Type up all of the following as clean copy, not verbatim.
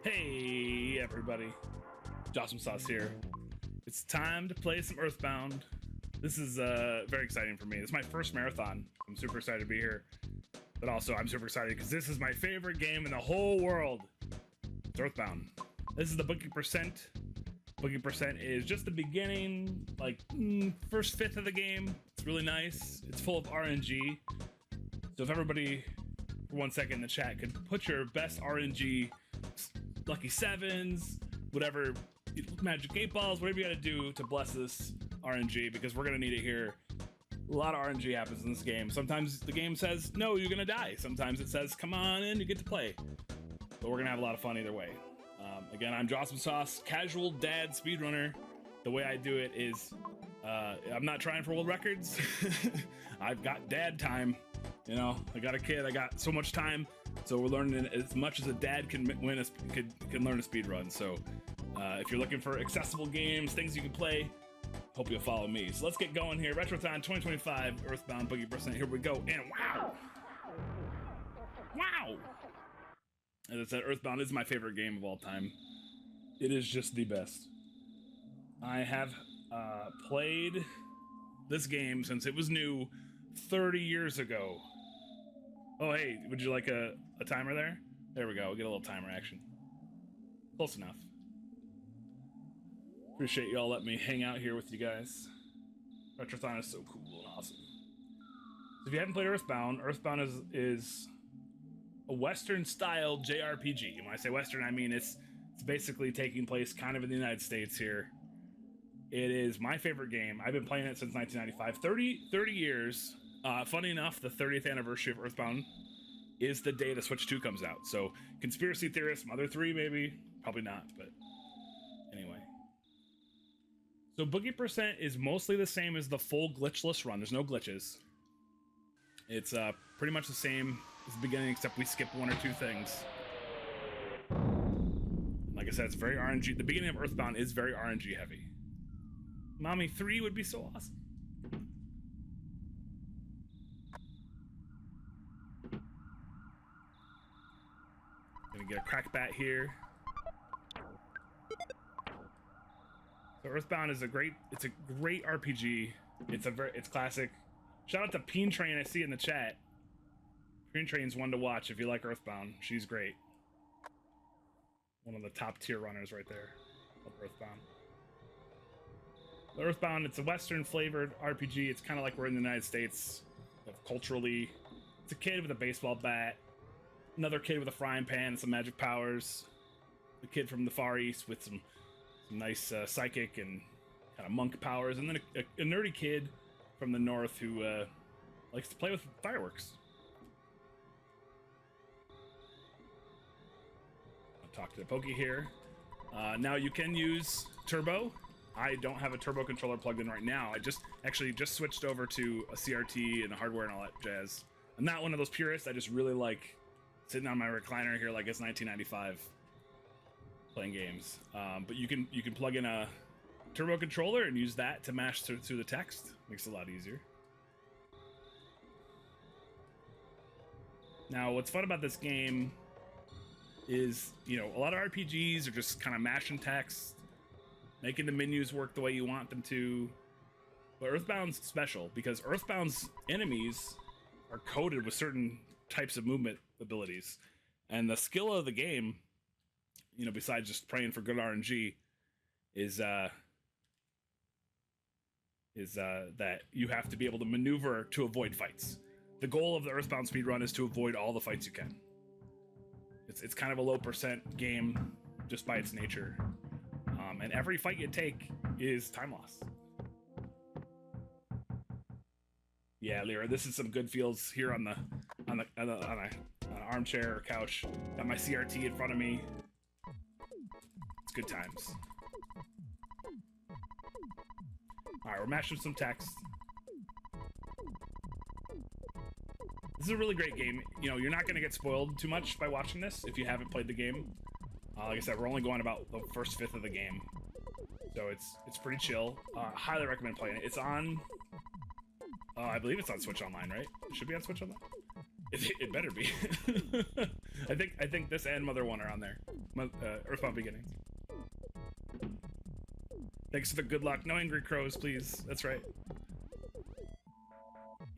Hey everybody, Jawsomesauce here. It's time to play some Earthbound. This is very exciting for me. This is my first marathon. I'm super excited to be here. But also I'm super excited because this is my favorite game in the whole world. It's Earthbound. This is the Boogie Percent. Boogie Percent is just the beginning, like first fifth of the game. It's really nice. It's full of RNG. So if everybody for 1 second in the chat could put your best RNG, lucky sevens, whatever, magic 8 balls, whatever you gotta do to bless this RNG, because we're gonna need it here. A lot of RNG happens in this game. Sometimes the game says, no, you're gonna die. Sometimes it says, come on in, you get to play. But we're gonna have a lot of fun either way. Again, I'm Jawsomesauce, casual dad speedrunner. The way I do it is, I'm not trying for world records. I've got dad time. You know, I got a kid, I got so much time, so we're learning as much as a dad can learn a speed run. So if you're looking for accessible games, things you can play, hope you'll follow me. So let's get going here. Retrothon 2025, Earthbound Boogie Percent. Here we go. And wow! As I said, Earthbound is my favorite game of all time. It is just the best. I have played this game since it was new 30 years ago. Oh, hey, would you like a timer there? There we go, we'll get a little timer action. Close enough. Appreciate y'all letting me hang out here with you guys. Retrothon is so cool and awesome. So if you haven't played Earthbound, Earthbound is a Western-style JRPG. And when I say Western, I mean it's basically taking place kind of in the United States here. It is my favorite game. I've been playing it since 1995. 30 years. Funny enough, the 30th anniversary of Earthbound is the day the Switch 2 comes out. So, conspiracy theorists, Mother 3 maybe? Probably not, but anyway. So, Boogie Percent is mostly the same as the full glitchless run. There's no glitches. It's pretty much the same as the beginning, except we skip 1 or 2 things. Like I said, it's very RNG. The beginning of Earthbound is very RNG heavy. Mommy 3 would be so awesome. Gonna get a crack bat here. So Earthbound is a great RPG. It's classic. Shout out to Peen Train, I see in the chat. Peen Train's one to watch if you like Earthbound. She's great. One of the top tier runners right there of Earthbound. Earthbound, it's a Western flavored RPG. It's kind of like we're in the United States, culturally. It's a kid with a baseball bat, another kid with a frying pan and some magic powers, the kid from the Far East with some nice psychic and kind of monk powers, and then a nerdy kid from the North who likes to play with fireworks. I'll talk to the Pokey here. Now you can use Turbo. I don't have a turbo controller plugged in right now. I actually just switched over to a CRT and hardware and all that jazz. I'm not one of those purists. I just really like sitting on my recliner here like it's 1995 playing games. But you can plug in a turbo controller and use that to mash through the text. Makes it a lot easier. Now, what's fun about this game is, you know, a lot of RPGs are just kind of mashing text, making the menus work the way you want them to. But Earthbound's special because Earthbound's enemies are coded with certain types of movement abilities. And the skill of the game, you know, besides just praying for good RNG, is that you have to be able to maneuver to avoid fights. The goal of the Earthbound speedrun is to avoid all the fights you can. It's kind of a low percent game just by its nature. And every fight you take is time loss. Yeah, Lyra, this is some good feels here on an armchair or couch. Got my CRT in front of me. It's good times. All right, we're mashing some text. This is a really great game. You know, you're not going to get spoiled too much by watching this if you haven't played the game. Like I said, we're only going about the first fifth of the game, so it's pretty chill. Highly recommend playing it. It's on, I believe it's on Switch Online, right? It should be on Switch Online. It better be. I think this and Mother 1 are on there. Earthbound Beginnings. Thanks for the good luck. No angry crows, please. That's right.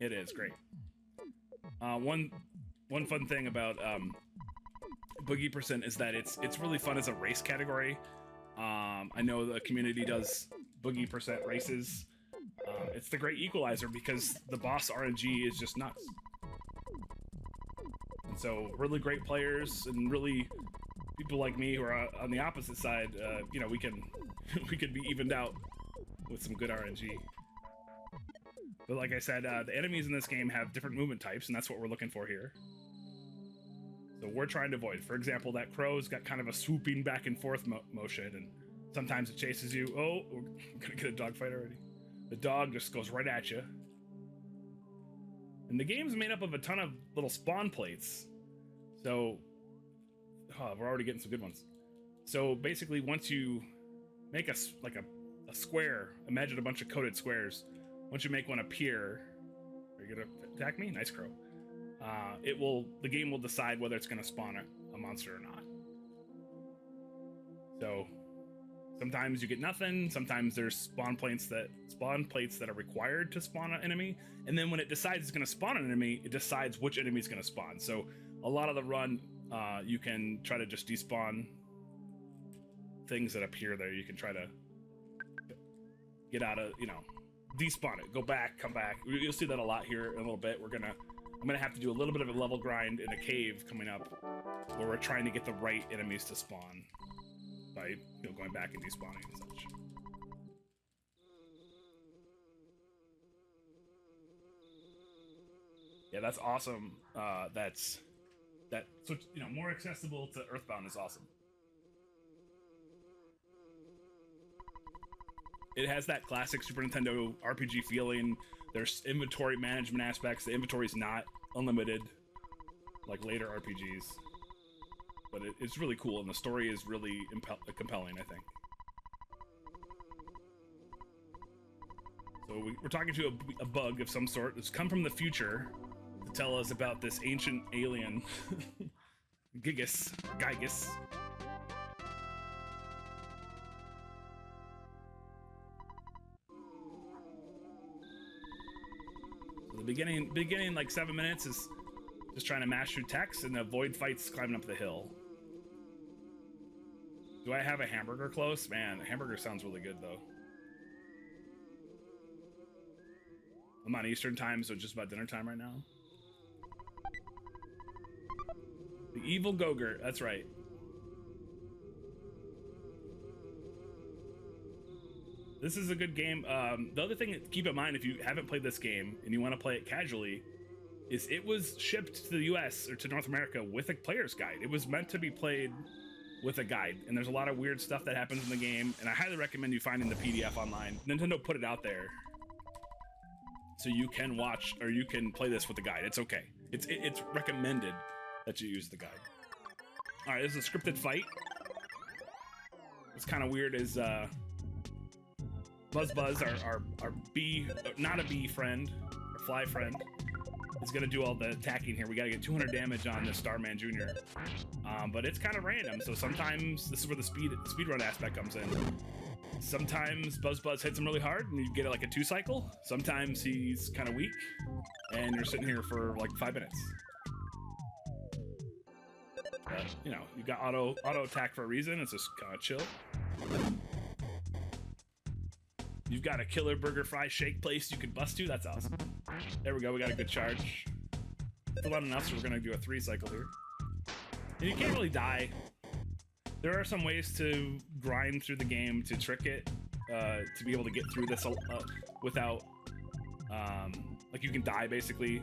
It is great. One fun thing about Boogie Percent is that it's really fun as a race category. I know the community does Boogie Percent races. It's the great equalizer because the boss RNG is just nuts. And so really great players and really people like me who are on the opposite side, you know, we can be evened out with some good RNG. But like I said, the enemies in this game have different movement types, and that's what we're looking for here. So we're trying to avoid. For example, that crow's got kind of a swooping back and forth motion, and sometimes it chases you. Oh, we're gonna get a dogfight already. The dog just goes right at you. And the game's made up of a ton of little spawn plates. So, we're already getting some good ones. So basically, once you make a square, imagine a bunch of coded squares. Once you make one appear, are you gonna attack me? Nice crow. The game will decide whether it's gonna spawn a monster or not. So sometimes you get nothing. Sometimes there's spawn plates that are required to spawn an enemy. And then when it decides it's gonna spawn an enemy, it decides which enemy is gonna spawn. So a lot of the run, you can try to just despawn things that appear there. You can try to get out of, you know, despawn it, go back, come back. You'll see that a lot here in a little bit. I'm gonna have to do a little bit of a level grind in a cave coming up where we're trying to get the right enemies to spawn by, you know, going back and despawning and such. Yeah, that's awesome. So, you know, more accessible to Earthbound is awesome. It has that classic Super Nintendo RPG feeling. There's inventory management aspects. The inventory's not unlimited like later RPGs. But it's really cool, and the story is really compelling, I think. So we're talking to a bug of some sort that's come from the future to tell us about this ancient alien, Gygus. So the beginning like 7 minutes is just trying to mash through text and avoid fights climbing up the hill. Do I have a hamburger close? Man, a hamburger sounds really good though. I'm on Eastern time, so just about dinner time right now. The Evil Gogurt, that's right. This is a good game. The other thing to keep in mind if you haven't played this game and you want to play it casually is it was shipped to the US or to North America with a player's guide. It was meant to be played with a guide, and there's a lot of weird stuff that happens in the game, and I highly recommend you finding the PDF online. Nintendo put it out there so you can watch or you can play this with the guide. It's okay. It's recommended that you use the guide. All right, this is a scripted fight. What's kind of weird is Buzz, our bee, not a bee friend, our fly friend, is gonna do all the attacking here. We gotta get 200 damage on this Starman Jr. But it's kind of random. So sometimes this is where the speedrun aspect comes in. Sometimes Buzz hits him really hard and you get like a 2 cycle. Sometimes he's kind of weak and you're sitting here for like 5 minutes. But, you know, you got auto attack for a reason. It's just kind of chill. You've got a killer burger fry shake place you can bust to. That's awesome. There we go. We got a good charge. Still not enough, so we're gonna do a 3 cycle here. And you can't really die. There are some ways to grind through the game to trick it, to be able to get through this without, like you can die basically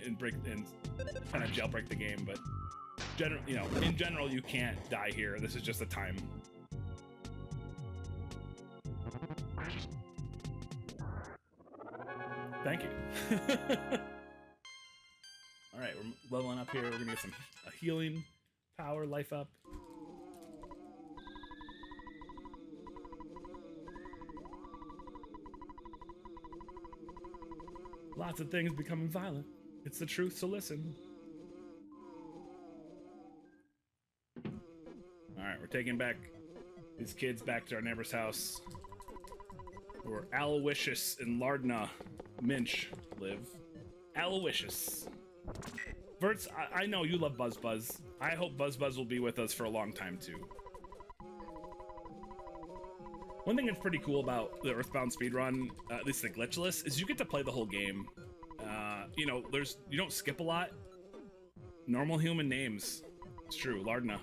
and kind of jailbreak the game. But in general, you can't die here. This is just a time. Thank you. All right, we're leveling up here. We're gonna get a healing power, life up. Lots of things becoming violent. It's the truth, so listen. taking back these kids back to our neighbor's house, where Aloysius and Lardna Minch live. Aloysius. Verts, I know you love Buzz Buzz. I hope Buzz Buzz will be with us for a long time too. One thing that's pretty cool about the Earthbound speedrun, at least the glitchless, is you get to play the whole game. You know, you don't skip a lot. Normal human names. It's true, Lardna.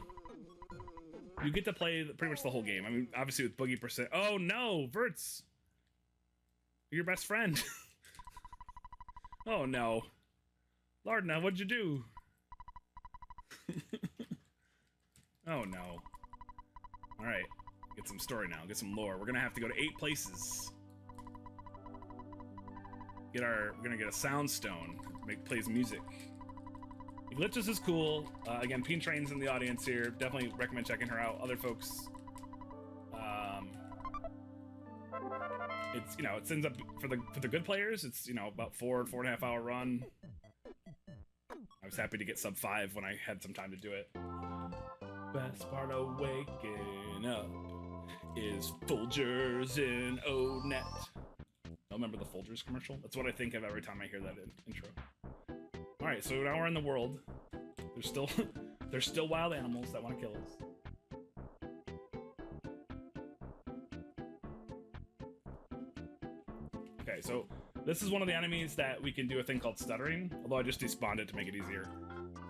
You get to play pretty much the whole game. I mean, obviously with Boogie Percent. Oh no, Verts! You're your best friend. Oh no. Lardna, what'd you do? Oh no. Alright, get some story now, get some lore. We're gonna have to go to 8 places. We're gonna get a sound stone, plays music. The Glitches is cool. Again, Peen Train's in the audience here. Definitely recommend checking her out. Other folks, it's, you know, it ends up for the good players. It's, you know, about 4.5 hour run. I was happy to get sub 5 when I had some time to do it. Best part of waking up is Folgers in O-Net. I remember the Folgers commercial. That's what I think of every time I hear that intro. All right, so now we're in the world. There's still wild animals that want to kill us. Okay, so this is one of the enemies that we can do a thing called stuttering, although I just despawned it to make it easier.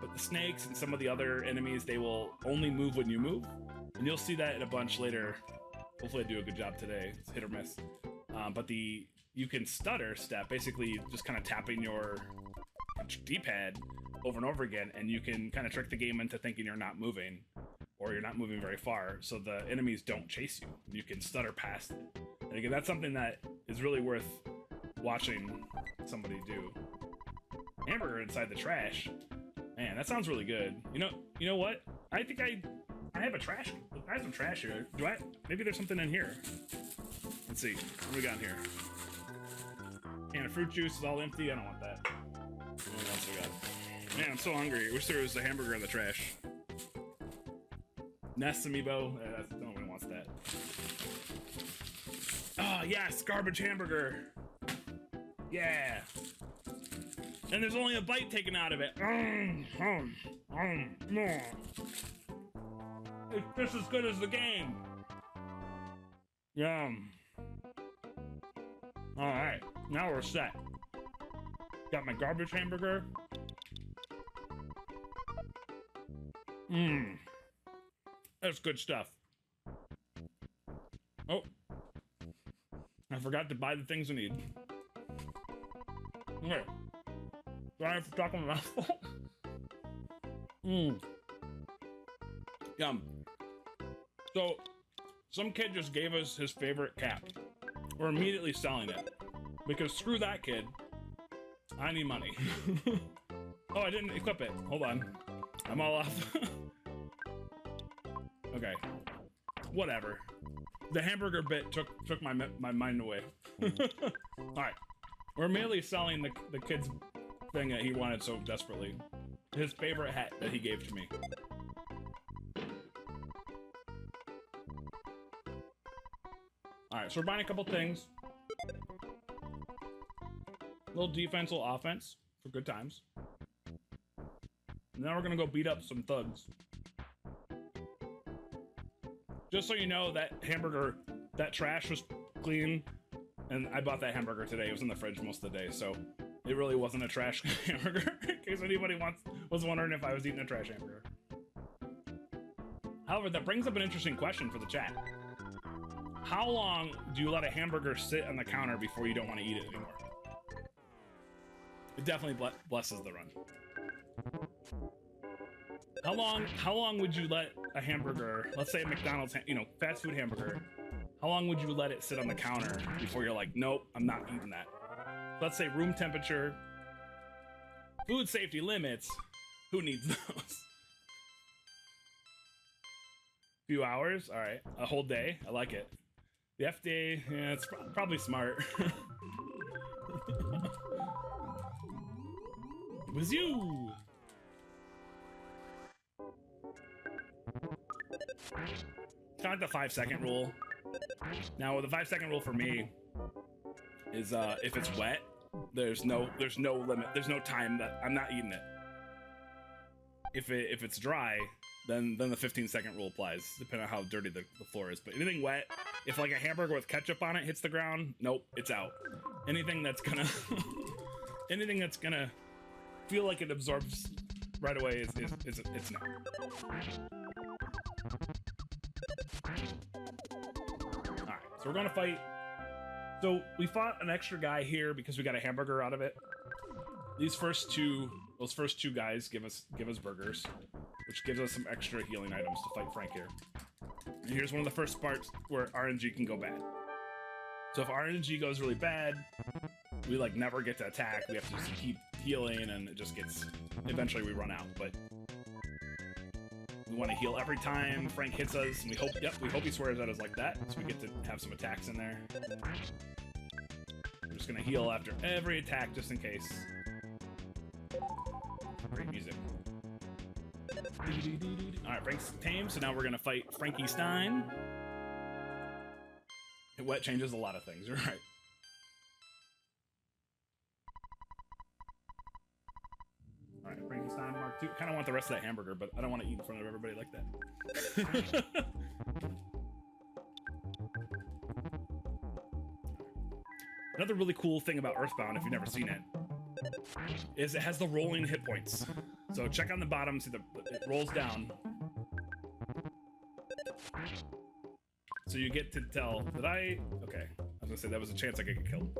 But the snakes and some of the other enemies, they will only move when you move, and you'll see that in a bunch later. Hopefully I do a good job today. It's hit or miss. But you can stutter step, basically just kind of tapping your D-pad over and over again, and you can kind of trick the game into thinking you're not moving, or you're not moving very far, so the enemies don't chase you. You can stutter past it. And again, that's something that is really worth watching somebody do. Hamburger inside the trash. Man, that sounds really good. You know what? I think I have a trash. I have some trash here. Maybe there's something in here. Let's see. What do we got in here? Can of fruit juice is all empty. I don't want that. What else we got? Man, I'm so hungry. I wish there was a hamburger in the trash. Nest amiibo. Nobody wants that. Oh yes, garbage hamburger. Yeah. And there's only a bite taken out of it. It's just as good as the game. Yum. Alright, now we're set. Got my garbage hamburger. That's good stuff. Oh. I forgot to buy the things I need. Okay. Sorry for talking about Yum. So, some kid just gave us his favorite cap. We're immediately selling it. Because screw that kid. I need money. Oh, I didn't equip it. Hold on. I'm all off. Okay. Whatever. The hamburger bit took my mind away. Alright. We're immediately selling the kid's thing that he wanted so desperately. His favorite hat that he gave to me. Alright, so we're buying a couple things. A little defense, a little offense for good times. And now we're gonna go beat up some thugs. Just so you know, that hamburger, that trash was clean, and I bought that hamburger today. It was in the fridge most of the day, so it really wasn't a trash hamburger, in case anybody was wondering if I was eating a trash hamburger. However, that brings up an interesting question for the chat. How long do you let a hamburger sit on the counter before you don't want to eat it anymore? It definitely blesses the run. How long would you let a hamburger, let's say a McDonald's, fast food hamburger, how long would you let it sit on the counter before you're like, nope, I'm not eating that? Let's say room temperature, food safety limits, who needs those? Few hours, all right, a whole day, I like it. The FDA, yeah, it's probably smart. It was you! kind of like the 5-second rule. Now, the 5-second rule for me is if it's wet, there's no limit. There's no time that I'm not eating it. If it's dry, then the 15-second rule applies, depending on how dirty the floor is. But anything wet, if like a hamburger with ketchup on it hits the ground, nope, it's out. Anything that's gonna anything that's gonna feel like it absorbs right away it's no. Alright, so we're gonna fight. So we fought an extra guy here because we got a hamburger out of it. Those first two guys give us burgers, which gives us some extra healing items to fight Frank here. And here's one of the first parts where RNG can go bad. So if RNG goes really bad, we like never get to attack. We have to just keep healing, and it just gets, eventually we run out. But we want to heal every time Frank hits us, and we hope he swears at us like that, so we get to have some attacks in there. We're just gonna heal after every attack just in case. Great music. Alright, Frank's tame, so now we're gonna fight Frankie Stein. Wet changes a lot of things, you're right. Alright, Frankie Stein Mark II. Kinda want the rest of that hamburger, but I don't want to eat in front of everybody like that. Another really cool thing about Earthbound, if you've never seen it, is it has the rolling hit points. So check on the bottom, see it rolls down. So you get to tell, okay, I was gonna say that was a chance I could get killed.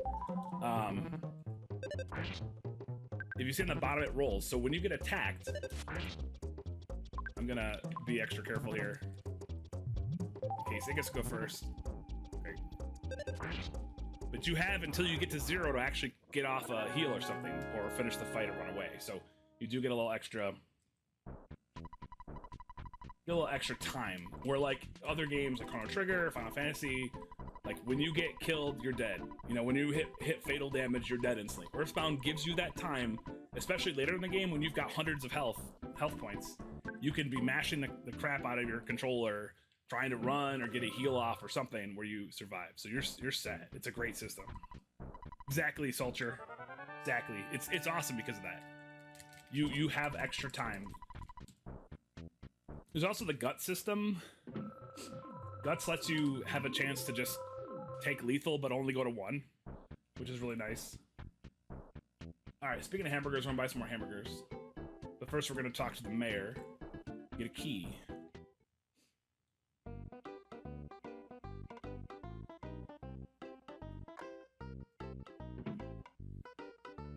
If you see on the bottom, it rolls. So when you get attacked, I'm gonna be extra careful here. Okay, so it gets to go first. Great. But you have until you get to 0 to actually get off a heal or something, or finish the fight or run away. So you do get a little extra time. Where like other games like Chrono Trigger, Final Fantasy, like when you get killed, you're dead. You know, when you hit fatal damage, you're dead instantly. Earthbound gives you that time, especially later in the game when you've got hundreds of health points. You can be mashing the crap out of your controller, trying to run or get a heal off or something where you survive. So you're set. It's a great system. Exactly, Sulcher. Exactly. It's awesome because of that. You have extra time. There's also the gut system. Guts lets you have a chance to just take lethal but only go to 1, which is really nice. Alright, speaking of hamburgers, we're gonna buy some more hamburgers. But first we're gonna talk to the mayor. Get a key.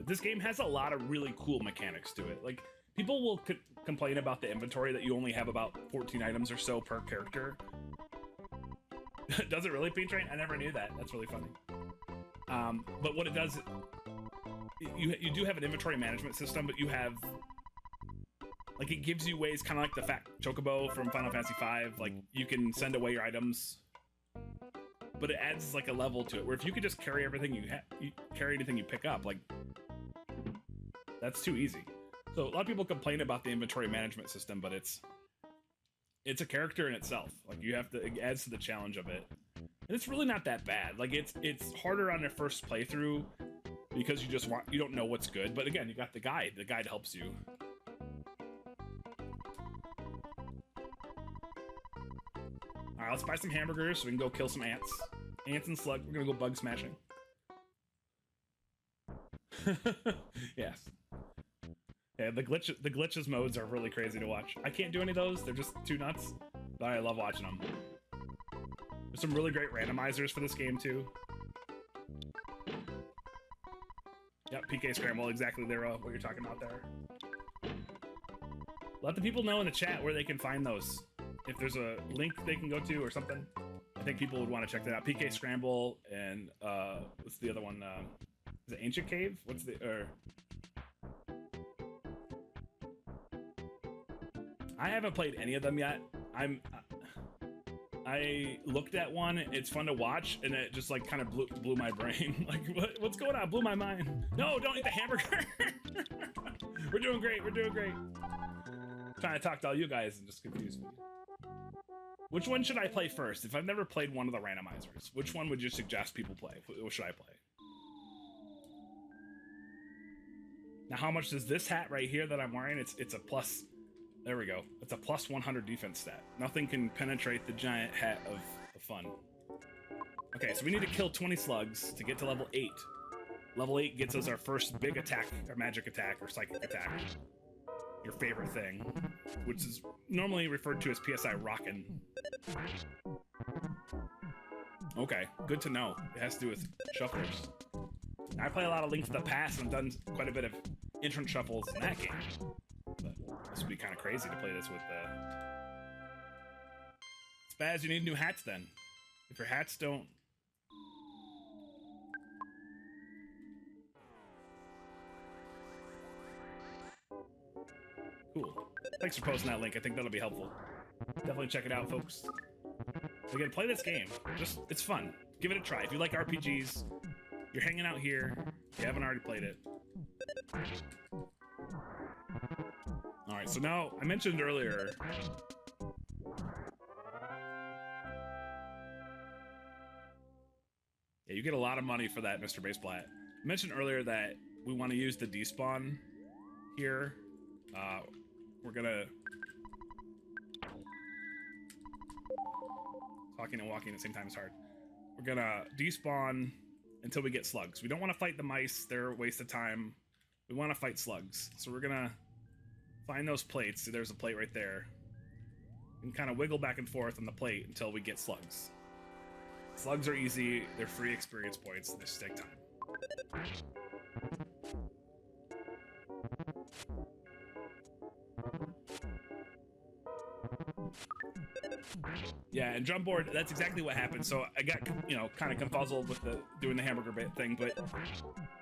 This game has a lot of really cool mechanics to it. Like, people will complain about the inventory, that you only have about 14 items or so per character. Does it really, Paint Train? I never knew that. That's really funny. But what it does, you do have an inventory management system, but you have, like, it gives you ways, kind of like the Fat Chocobo from Final Fantasy V. Like, you can send away your items, but it adds like a level to it, where if you could just carry everything you carry anything you pick up, like, that's too easy. So a lot of people complain about the inventory management system, but it's a character in itself. Like, it adds to the challenge of it. And it's really not that bad. Like, it's harder on your first playthrough because you don't know what's good. But again, you got the guide. The guide helps you. All right, let's buy some hamburgers so we can go kill some ants. Ants and slug. We're gonna go bug smashing. Yes. Yeah, the glitches modes are really crazy to watch. I can't do any of those. They're just too nuts. But I love watching them. There's some really great randomizers for this game too. Yep, PK Scramble, exactly there, what you're talking about there. Let the people know in the chat where they can find those. If there's a link they can go to or something, I think people would want to check that out. PK Scramble and what's the other one? Is it Ancient Cave? What's the I haven't played any of them yet. I looked at one. It's fun to watch, and it just like kind of blew my brain. Like, what's going on? Blew my mind. No, don't eat the hamburger. We're doing great. We're doing great. I'm trying to talk to all you guys and just confuse me. Which one should I play first? If I've never played one of the randomizers, which one would you suggest people play? What should I play? Now, how much does this hat right here that I'm wearing? It's a plus. There we go. It's a plus 100 defense stat. Nothing can penetrate the giant hat of fun. Okay, so we need to kill 20 slugs to get to level 8. Level 8 gets us our first big attack, or magic attack, or psychic attack. Your favorite thing, which is normally referred to as PSI Rockin'. Okay, good to know. It has to do with shufflers. I play a lot of Link to the Past, and I've done quite a bit of entrance shuffles in that game. But this would be kind of crazy to play this with. Spaz, you need new hats then. If your hats don't. Cool. Thanks for posting that link. I think that'll be helpful. Definitely check it out, folks. Again, play this game. It's fun. Give it a try. If you like RPGs, you're hanging out here, you haven't already played it. Alright, so now, I mentioned earlier... Yeah, you get a lot of money for that, Mr. Baseball Hat. I mentioned earlier that we want to use the despawn here. We're gonna... Talking and walking at the same time is hard. We're gonna despawn until we get slugs. We don't want to fight the mice. They're a waste of time. We want to fight slugs. So we're gonna find those plates. See, there's a plate right there. And kind of wiggle back and forth on the plate until we get slugs. Slugs are easy. They're free experience points. They just take time. Yeah, and drum board, that's exactly what happened. So I got, kind of confuzzled with doing the hamburger bit thing, but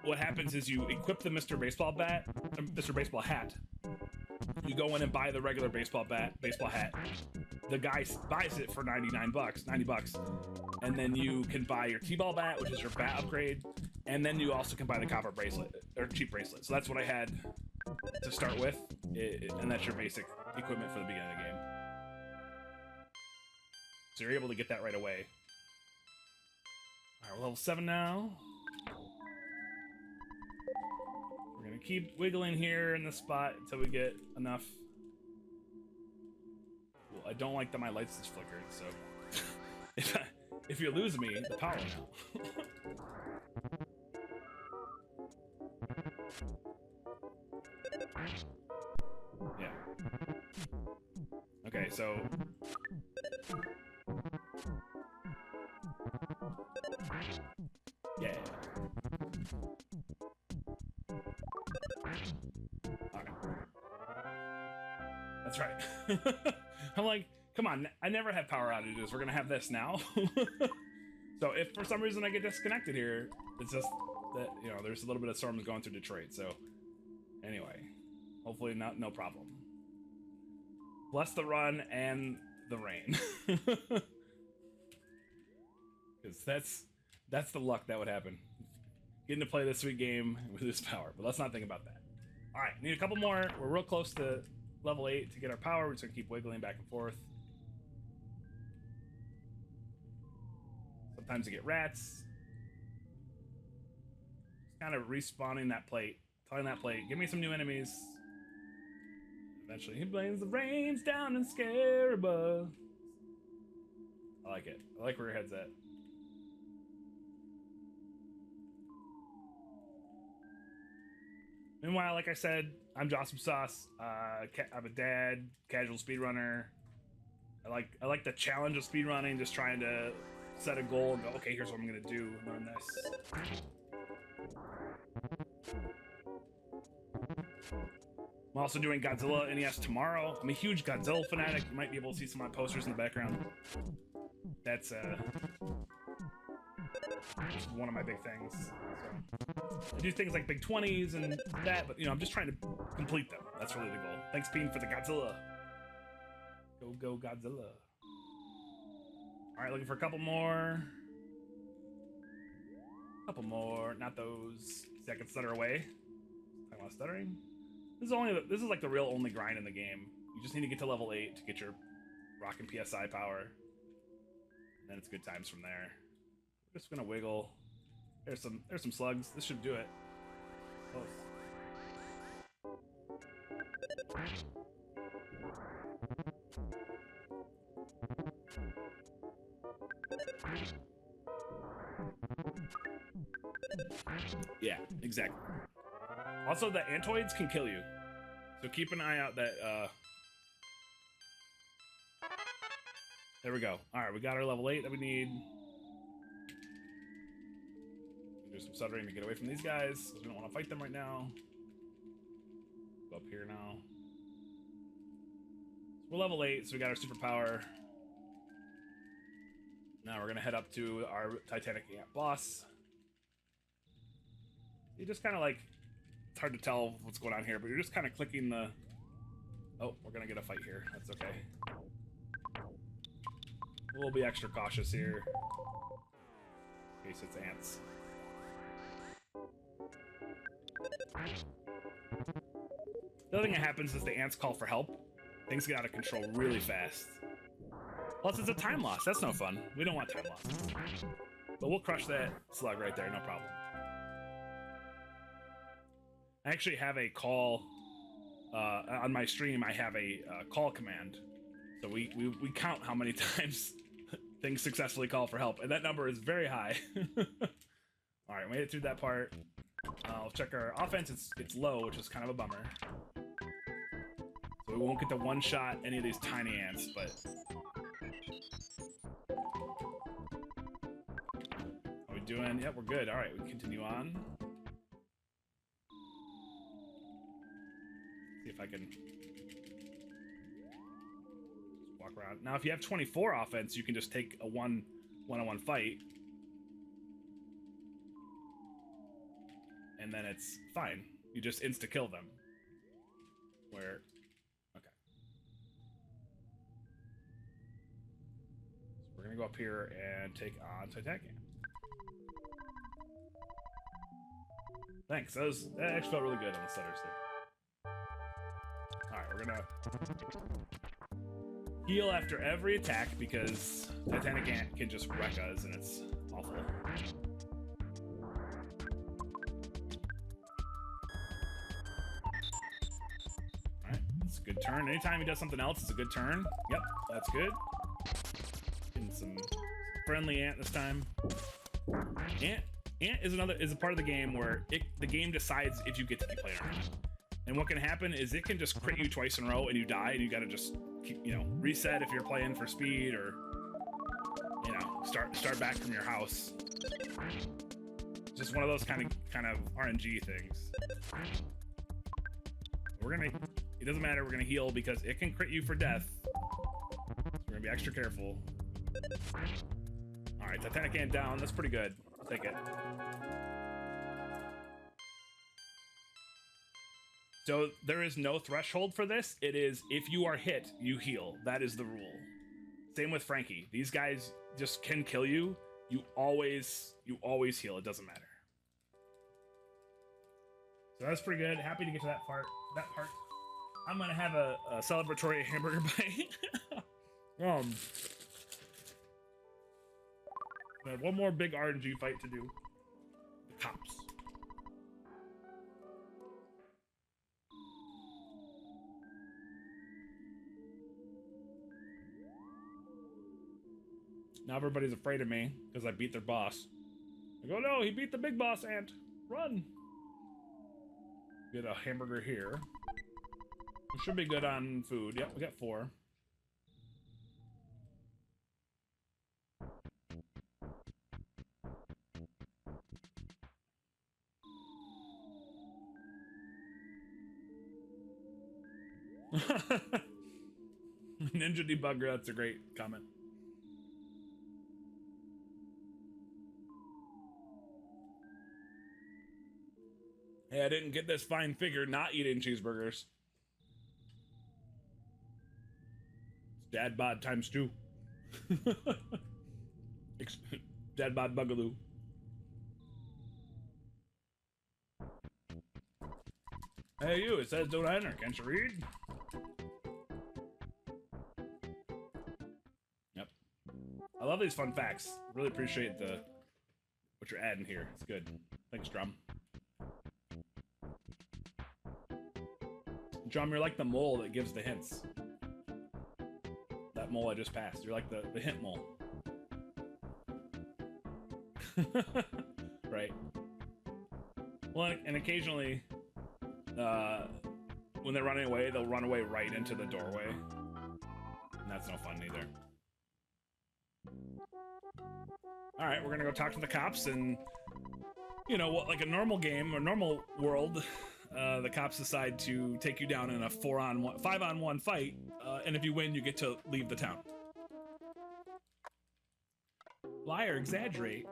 what happens is you equip the Mr. Baseball hat. You go in and buy the regular baseball hat. The guy buys it for 90 bucks, and then you can buy your T-ball bat, which is your bat upgrade, and then you also can buy the copper bracelet, or cheap bracelet. So that's what I had to start with, and that's your basic equipment for the beginning of the game. So you're able to get that right away. Alright, we're level 7 now. We're gonna keep wiggling here in the spot until we get enough. Well, I don't like that my lights just flickered, so... if you lose me, the power now. Yeah. Okay, so... Yeah. Alright. That's right. I'm like, come on, I never have power outages. We're gonna have this now. So if for some reason I get disconnected here, it's just that, there's a little bit of storms going through Detroit. So anyway, hopefully no problem. Bless the run and the rain. Because that's the luck that would happen. Getting to play this sweet game with this power, but let's not think about that. All right, need a couple more. We're real close to level 8 to get our power. We're just gonna keep wiggling back and forth. Sometimes you get rats. Just kind of respawning that plate, telling that plate, give me some new enemies. Eventually he blames the rains down in Scaraba. I like it. I like where your head's at. Meanwhile, like I said, I'm Jawsomesauce. I'm a dad, casual speedrunner. I like the challenge of speedrunning, just trying to set a goal and go, okay, here's what I'm gonna do, learn this. I'm also doing Godzilla NES tomorrow. I'm a huge Godzilla fanatic. You might be able to see some of my posters in the background. That's one of my big things. So I do things like big 20s and that, but I'm just trying to complete them. That's really the goal. Thanks, Bean, for the Godzilla. Go Godzilla. All right, looking for a couple more. Couple more, not those. See, I can stutter away. Talking about stuttering. This is like the real only grind in the game. You just need to get to level 8 to get your rocking PSI power. And then it's good times from there. We're just gonna wiggle. There's some slugs. This should do it. Close. Yeah, exactly. Also, the antoids can kill you, so keep an eye out that, there we go. All right, we got our level 8 that we need. Do some stuttering to get away from these guys, because we don't want to fight them right now. Go up here now. So we're level 8, so we got our superpower. Now we're gonna head up to our Titanic Ant boss. You just kind of like, it's hard to tell what's going on here, but you're just kind of clicking the... Oh, we're gonna get a fight here. That's okay. We'll be extra cautious here. In case it's ants. The other thing that happens is the ants call for help. Things get out of control really fast. Plus, it's a time loss. That's no fun. We don't want time loss. But we'll crush that slug right there, no problem. I actually have a call on my stream. I have a call command, so we count how many times things successfully call for help, and that number is very high. All right, made it through that part. I'll check our offense. It's low, which is kind of a bummer. So we won't get to one-shot any of these tiny ants, but are we doing? Yep, we're good. All right, we continue on. See if I can just walk around. Now, if you have 24 offense, you can just take a one-on-one fight, and then it's fine. You just insta-kill them. Where, okay. So we're gonna go up here and take on Titanic. Thanks. That actually felt really good on the stutters there. Alright, we're gonna heal after every attack because Titanic Ant can just wreck us and it's awful. Alright, it's a good turn. Anytime he does something else, it's a good turn. Yep, that's good. Getting some friendly ant this time. Ant is a part of the game where the game decides if you get to keep playing or not. And what can happen is it can just crit you twice in a row and you die and you gotta just keep, reset if you're playing for speed or, start back from your house. Just one of those kind of RNG things. It doesn't matter, we're gonna heal because it can crit you for death. So we're gonna be extra careful. All right, Titanic Ant down, that's pretty good. I'll take it. So there is no threshold for this. It is if you are hit, you heal. That is the rule. Same with Frankie. These guys just can kill you. You always heal. It doesn't matter. So that's pretty good. Happy to get to that part. I'm gonna have a celebratory hamburger bite. I have one more big RNG fight to do. The cops. Now everybody's afraid of me because I beat their boss. I go, no, he beat the big boss ant. Run. Get a hamburger here. We should be good on food. Yep, we got 4. Ninja debugger, that's a great comment. Hey, I didn't get this fine figure not eating cheeseburgers. It's dad bod times 2. Dad bod bugaloo. Hey you, it says don't enter. Can't you read? love these fun facts. Really appreciate what you're adding here. It's good. Thanks, Drum. Drum, you're like the mole that gives the hints. That mole I just passed. You're like the hint mole. Right. Well, and occasionally, when they're running away, they'll run away right into the doorway. And that's no fun either. All right, we're gonna go talk to the cops, and you know what? Like a normal game or normal world, the cops decide to take you down in a 5-on-1 fight, and if you win, you get to leave the town. Liar, exaggerate.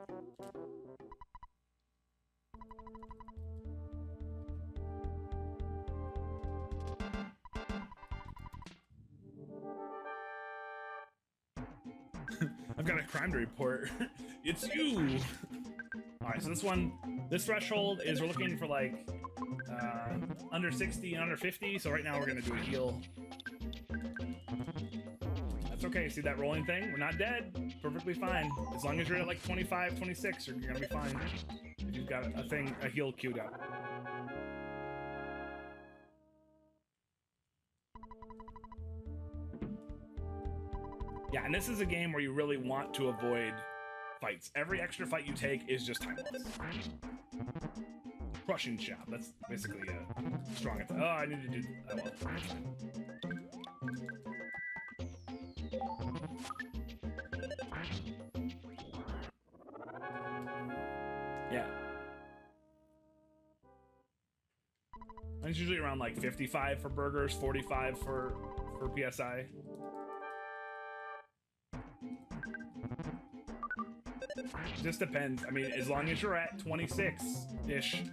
I've got a crime to report. It's you. All right, so this threshold is we're looking for like under 60 and under 50. So right now we're gonna do a heal. That's okay. See that rolling thing? We're not dead. Perfectly fine. As long as you're at like 25, 26, you're gonna be fine. If you've got a heal queued up. Yeah, and this is a game where you really want to avoid fights. Every extra fight you take is just time loss. Crushing shot. That's basically a strong attack. Oh, I need to do that one. Yeah. It's usually around like 55 for burgers, 45 for PSI. Just depends. I mean, as long as you're at 26-ish,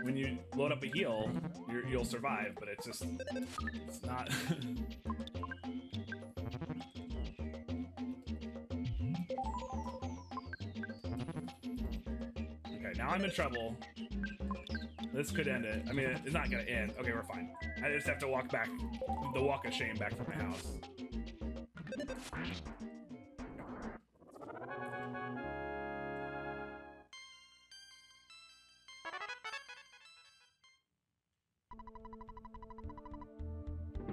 when you load up a heal, you'll survive, but it's not... Okay, now I'm in trouble. This could end it. I mean, it's not gonna end. Okay, we're fine. I just have to walk back, the walk of shame back from my house.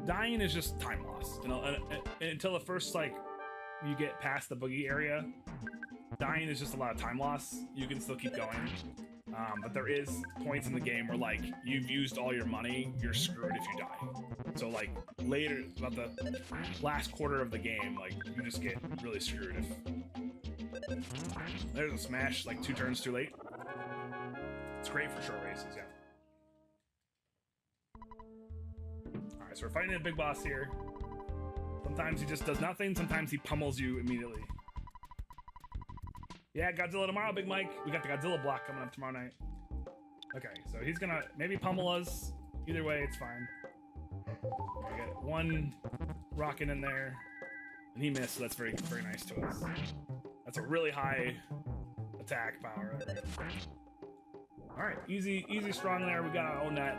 Dying is just time loss, you know, until the first, like, you get past the boogie area. Dying is just a lot of time loss. You can still keep going, but there is points in the game where, like, you've used all your money, you're screwed if you die. So, like, later, about the last quarter of the game, like, you just get really screwed if... There's a smash, like, 2 turns too late. It's great for short races, yeah. Alright, so we're fighting a big boss here. Sometimes he just does nothing, sometimes he pummels you immediately. Yeah, Godzilla tomorrow, Big Mike. We got the Godzilla block coming up tomorrow night. Okay, so he's gonna maybe pummel us. Either way, it's fine. I got one rocket in there, and he missed, so that's very, very nice to us. That's a really high attack power. Alright, easy, strong there. We gotta own that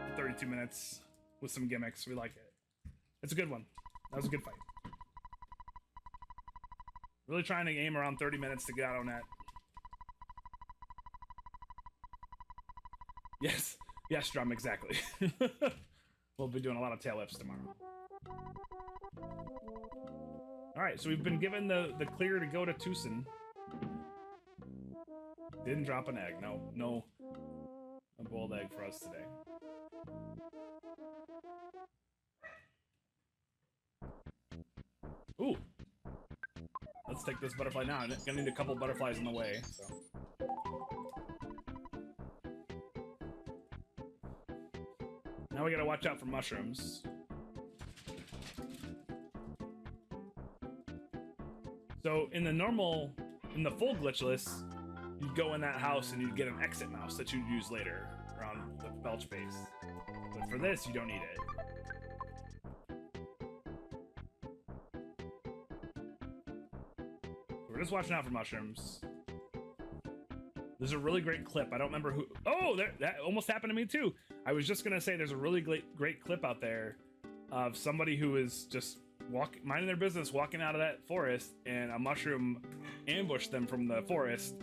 for 32 minutes with some gimmicks. We like it. It's a good one. That was a good fight. Really trying to aim around 30 minutes to get out on that. Yes, Drum, exactly. We'll be doing a lot of tail whips tomorrow. Alright, so we've been given the clear to go to Tucson. Didn't drop an egg. No a boiled egg for us today. Ooh. Let's take this butterfly now. I'm gonna need a couple butterflies in the way, so. Now we gotta watch out for mushrooms. So in the full glitchless, you'd go in that house and you'd get an exit mouse that you'd use later around the belch base. But for this, you don't need it. We're just watching out for mushrooms. There's a really great clip. I don't remember who... Oh, that almost happened to me too. I was just gonna say there's a really great clip out there of somebody who is just minding their business, walking out of that forest, and a mushroom ambushed them from the forest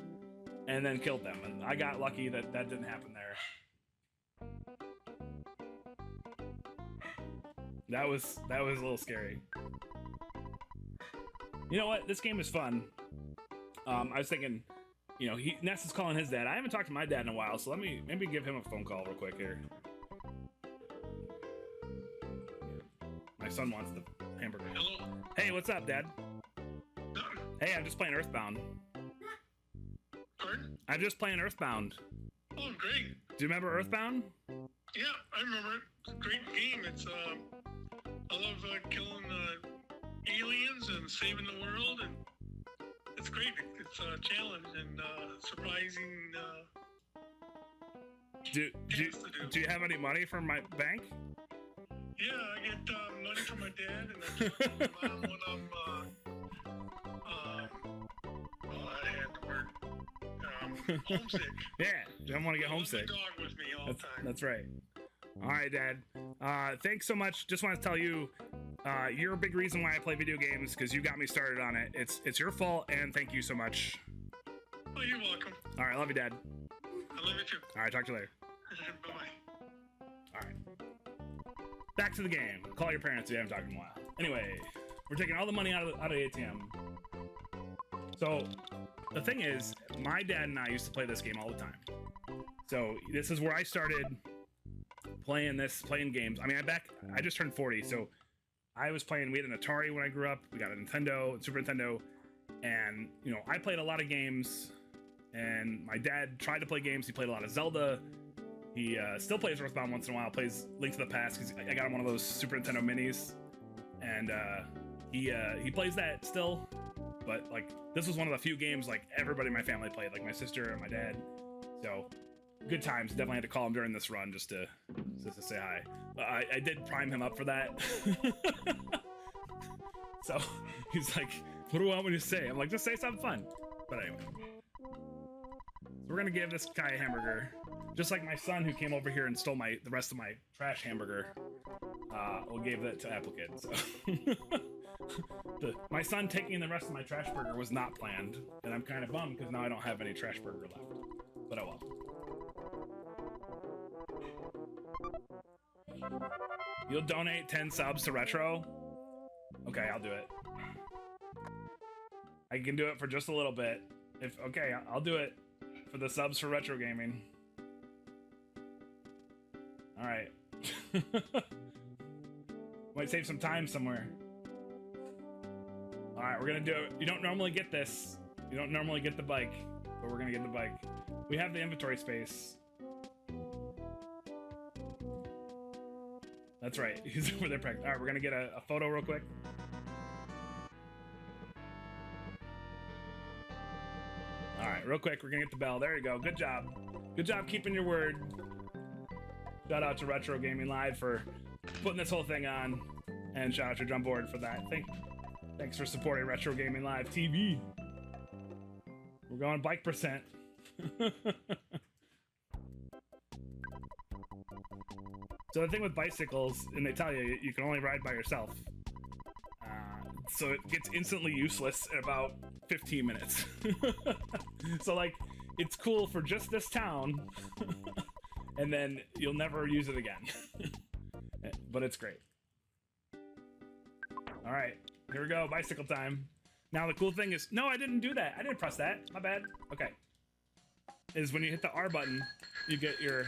and then killed them. And I got lucky that that didn't happen there. That was a little scary. You know what? This game is fun. I was thinking, you know, Ness is calling his dad. I haven't talked to my dad in a while, so let me maybe give him a phone call real quick here. My son wants the hamburger. Hello. Hey, what's up, Dad? Nothing. Hey, I'm just playing Earthbound. Pardon? I'm just playing Earthbound. Oh, great. Do you remember Earthbound? Yeah, I remember it. It's a great game. It's I love killing aliens and saving the world, and it's great. It's a challenge and surprising. Do you have any money from my bank? Yeah, I get money from my dad, and I talk to my mom when I'm. I had the word. Homesick. Yeah, I want to get homesick. My dog with me all the time. That's right. All right, Dad. Thanks so much. Just want to tell you, you're a big reason why I play video games because you got me started on it. It's your fault, and thank you so much. Oh, you're welcome. All right, love you, Dad. I love you too. All right, talk to you later. Bye-bye. All right. Back to the game. Call your parents if you haven't talked in a while. Anyway, we're taking all the money out of the ATM. So, the thing is, my dad and I used to play this game all the time. So, this is where I started playing games. I mean, I just turned 40, so I was playing, we had an Atari when I grew up, we got a Nintendo, Super Nintendo, and, you know, I played a lot of games, and my dad tried to play games. He played a lot of Zelda. He still plays Earthbound once in a while, plays Link to the Past, because I got him one of those Super Nintendo minis, and he plays that still, but, like, this was one of the few games, like, everybody in my family played, like my sister and my dad, so good times. Definitely had to call him during this run just to say hi. I did prime him up for that. So he's like, what do you want me to say? I'm like, just say something fun. But anyway. So we're gonna give this guy a hamburger. Just like my son who came over here and stole the rest of my trash hamburger. We'll give that to Applicant. So my son taking the rest of my trash burger was not planned. And I'm kind of bummed because now I don't have any trash burger left. But oh well. You'll donate 10 subs to Retro? Okay, I'll do it. I can do it for just a little bit. Okay, I'll do it for the subs for Retro Gaming. Alright. Might save some time somewhere. Alright, we're gonna do it. You don't normally get this. You don't normally get the bike, but we're gonna get the bike. We have the inventory space. That's right. He's over there practicing. All right, we're gonna get a photo real quick. All right, real quick, we're gonna get the bell. There you go. Good job. Good job keeping your word. Shout out to Retro Gaming Live for putting this whole thing on, and shout out to Drumboard for that. Thanks for supporting Retro Gaming Live TV. We're going bike percent. So the thing with bicycles, and they tell you, you can only ride by yourself. So it gets instantly useless in about 15 minutes. So, like, it's cool for just this town, and then you'll never use it again. But it's great. All right, here we go, bicycle time. Now the cool thing is, no, I didn't do that. I didn't press that, my bad. Okay. Is when you hit the R button, you get your...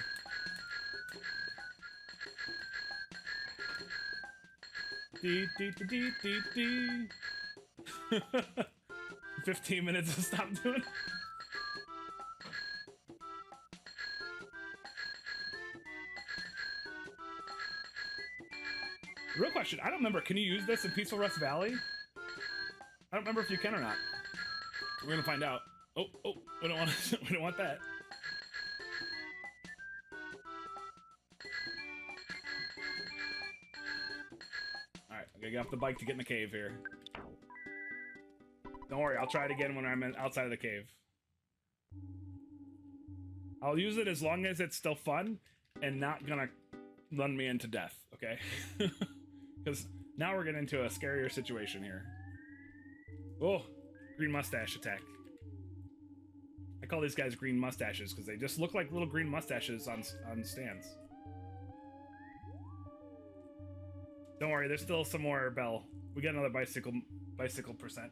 Dee, dee, dee, dee, dee, dee. 15 minutes to stop doing it. Real question, I don't remember, can you use this in Peaceful Rest Valley? I don't remember if you can or not. We're gonna find out. Oh, we don't want we don't want that. Alright, I'm gonna get off the bike to get in the cave here. Don't worry, I'll try it again when I'm outside of the cave. I'll use it as long as it's still fun and not gonna run me into death, okay? Because Now we're getting into a scarier situation here. Oh, green mustache attack. I call these guys green mustaches because they just look like little green mustaches on stands. Don't worry, there's still some more bell. We got another bicycle percent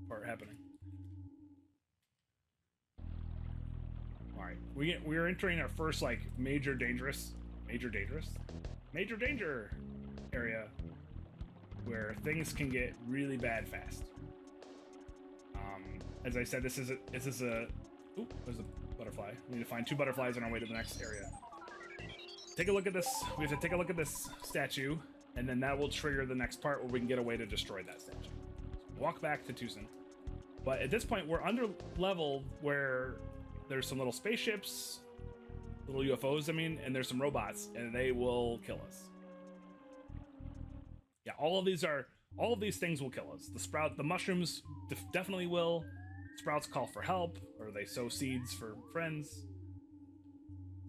part happening. All right, we're entering our first like major danger area where things can get really bad fast. As I said, this is a ooh, there's a butterfly. We need to find 2 butterflies on our way to the next area. Take a look at this. We have to take a look at this statue, and then that will trigger the next part where we can get a way to destroy that statue. Walk back to Tucson. But at this point, we're under level where there's some little spaceships, little UFOs, I mean, and there's some robots, and they will kill us. Yeah, all of these things will kill us. The mushrooms definitely will. Sprouts call for help, or they sow seeds for friends.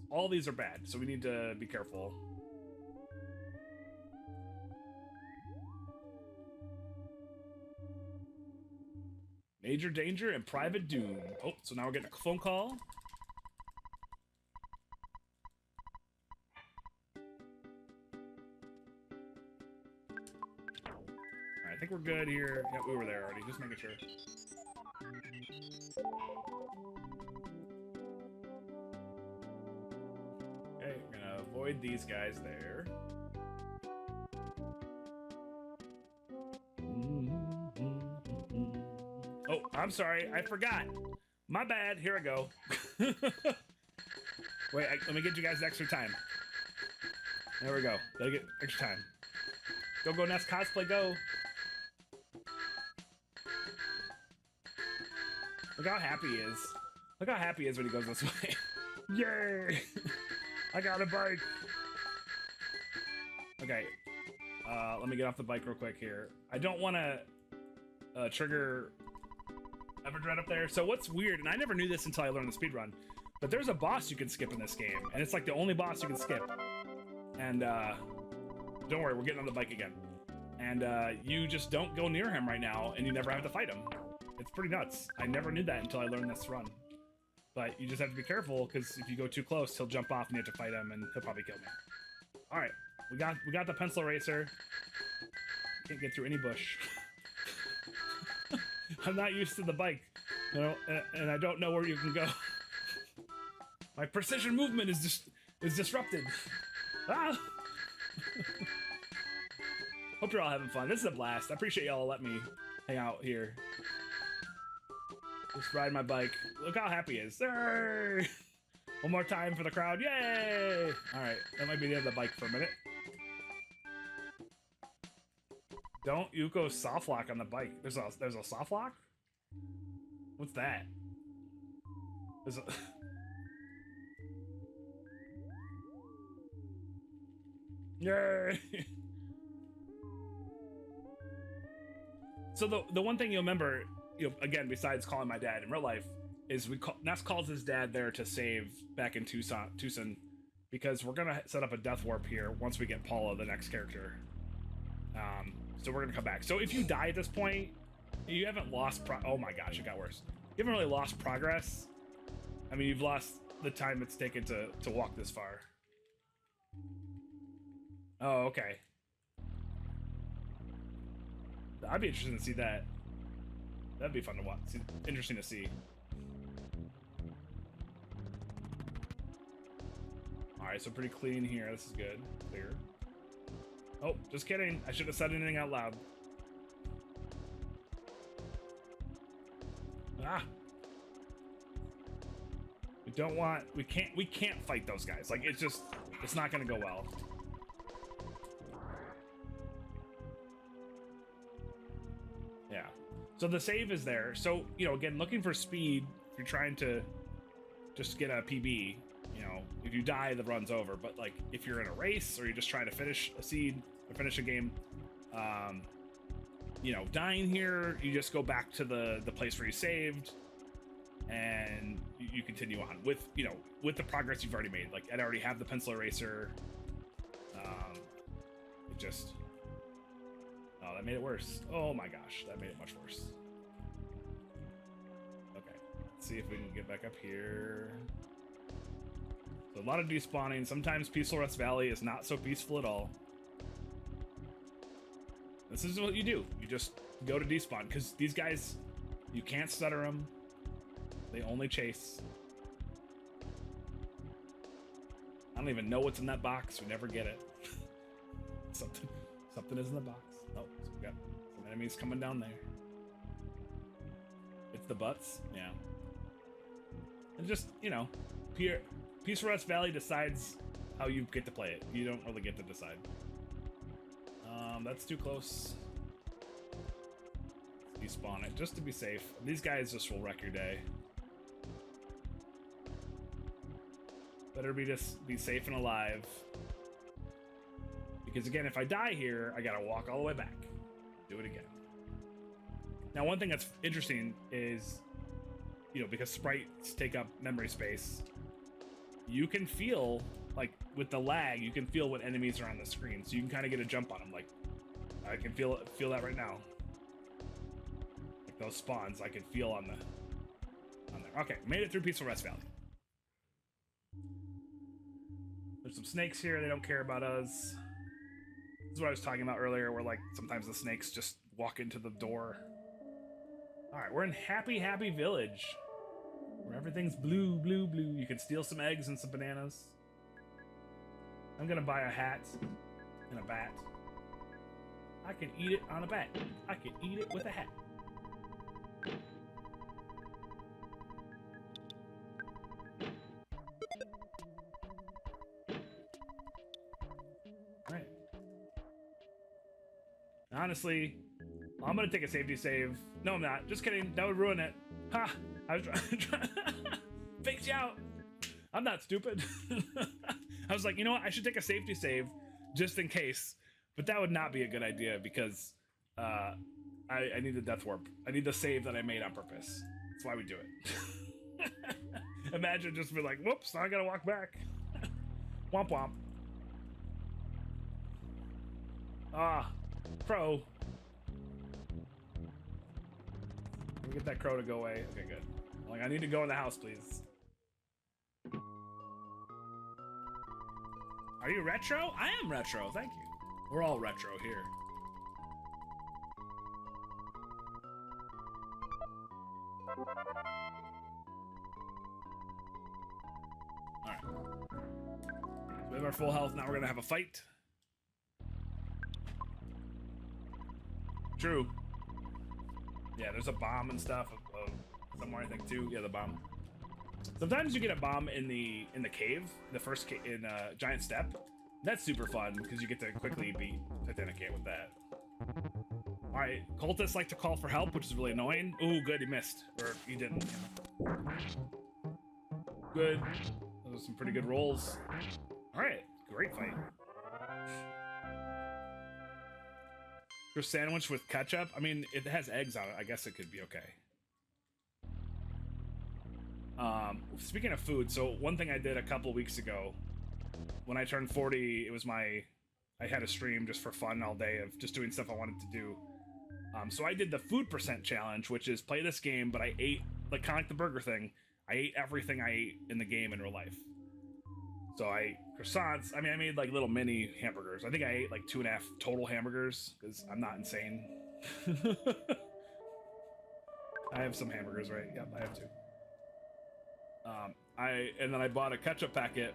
All these are bad, so we need to be careful. Major danger and private doom. Oh, so now we're getting a phone call. Alright, I think we're good here. Yeah, we were there already, just making sure. Okay, we're gonna avoid these guys there. Oh, I'm sorry, I forgot. My bad, here I go. Wait, let me get you guys extra time. There we go, gotta get extra time. Go, Nest Cosplay, go. Look how happy he is. Look how happy he is when he goes this way. Yay! I got a bike! Okay, let me get off the bike real quick here. I don't want to trigger Everdread up there. So what's weird, and I never knew this until I learned the speedrun, but there's a boss you can skip in this game, and it's like the only boss you can skip. And don't worry, we're getting on the bike again. And you just don't go near him right now, and you never have to fight him. It's pretty nuts. I never knew that until I learned this run. But you just have to be careful, because if you go too close, he'll jump off and you have to fight him, and he'll probably kill me. Alright, we got the pencil eraser. Can't get through any bush. I'm not used to the bike, you know, and I don't know where you can go. My precision movement is disrupted. Ah! Hope you're all having fun. This is a blast. I appreciate y'all letting me hang out here. Just ride my bike. Look how happy he is. Yay! One more time for the crowd. Yay! Alright, that might be the end of the bike for a minute. Don't Yuko soft lock on the bike. There's a soft lock? What's that? There's a... Yay! So the one thing you'll remember, you know, again, besides calling my dad in real life, is Ness calls his dad there to save back in Tucson, because we're gonna set up a death warp here once we get Paula, the next character. So we're gonna come back. So if you die at this point, you haven't lost oh my gosh, it got worse. You haven't really lost progress. I mean, you've lost the time it's taken to walk this far. Oh, okay. I'd be interested to see that. That'd be fun to watch. Interesting to see. Alright, so pretty clean here. This is good. Clear. Oh, just kidding. I shouldn't have said anything out loud. Ah! We don't want... We can't fight those guys. Like, it's not gonna go well. Yeah. So the save is there. So, you know, again, looking for speed, if you're trying to just get a PB, you know, if you die, the run's over. But, like, if you're in a race or you're just trying to finish a seed or finish a game, you know, dying here, you just go back to the place where you saved, and you continue on with, you know, with the progress you've already made. Like, I already have the pencil eraser. It just... that made it worse. Oh my gosh, that made it much worse. Okay, let's see if we can get back up here. So a lot of despawning. Sometimes Peaceful Rest Valley is not so peaceful at all. This is what you do. You just go to despawn, because these guys, you can't stutter them. They only chase. I don't even know what's in that box. We never get it. Something is in the box. Oh, so we got some enemies coming down there. It's the butts, yeah. And just, you know, Peaceful Rest Valley decides how you get to play it. You don't really get to decide. That's too close. Let's despawn it just to be safe. These guys just will wreck your day. Better be safe and alive. Because again, if I die here, I gotta walk all the way back. Do it again. Now, one thing that's interesting is, you know, because sprites take up memory space, you can feel, like, with the lag, you can feel what enemies are on the screen. So you can kind of get a jump on them. Like, I can feel that right now. Like those spawns, I can feel on there. Okay, made it through Peaceful Rest Valley. There's some snakes here. They don't care about us. This is what I was talking about earlier, where, like, sometimes the snakes just walk into the door. All right, we're in Happy Village, where everything's blue, blue, blue. You can steal some eggs and some bananas. I'm gonna buy a hat and a bat. I can eat it on a bat. I can eat it with a hat. All right. Honestly, I'm gonna take a safety save. No, I'm not. Just kidding. That would ruin it. Ha! I was trying. Faked you out. I'm not stupid. I was like, you know what? I should take a safety save just in case. But that would not be a good idea because I need the death warp. I need the save that I made on purpose. That's why we do it. Imagine just be like, whoops, now I gotta walk back. Womp womp. Ah, crow. Let me get that crow to go away. Okay, good. Like, I need to go in the house, please. Are you retro? I am retro, thank you. We're all retro here. Alright. So we have our full health, now we're gonna have a fight. True. Yeah, there's a bomb and stuff somewhere, I think, too. Yeah, the bomb. Sometimes you get a bomb in the cave, the first cave in Giant Step. That's super fun because you get to quickly beat Titanicate with that. All right, cultists like to call for help, which is really annoying. Ooh, good, he missed, or he didn't. Good. Those are some pretty good rolls. All right, great fight. For sandwich with ketchup, I mean, it has eggs on it. I guess it could be okay. Speaking of food, so one thing I did a couple weeks ago, when I turned 40, it was I had a stream just for fun all day of just doing stuff I wanted to do. So I did the food percent challenge, which is play this game, but I ate, like, kind of like the burger thing, I ate everything I ate in the game in real life. So I ate croissants. I mean, I made like little mini hamburgers. I think I ate like 2.5 total hamburgers because I'm not insane. I have some hamburgers, right? Yep, I have two. And then I bought a ketchup packet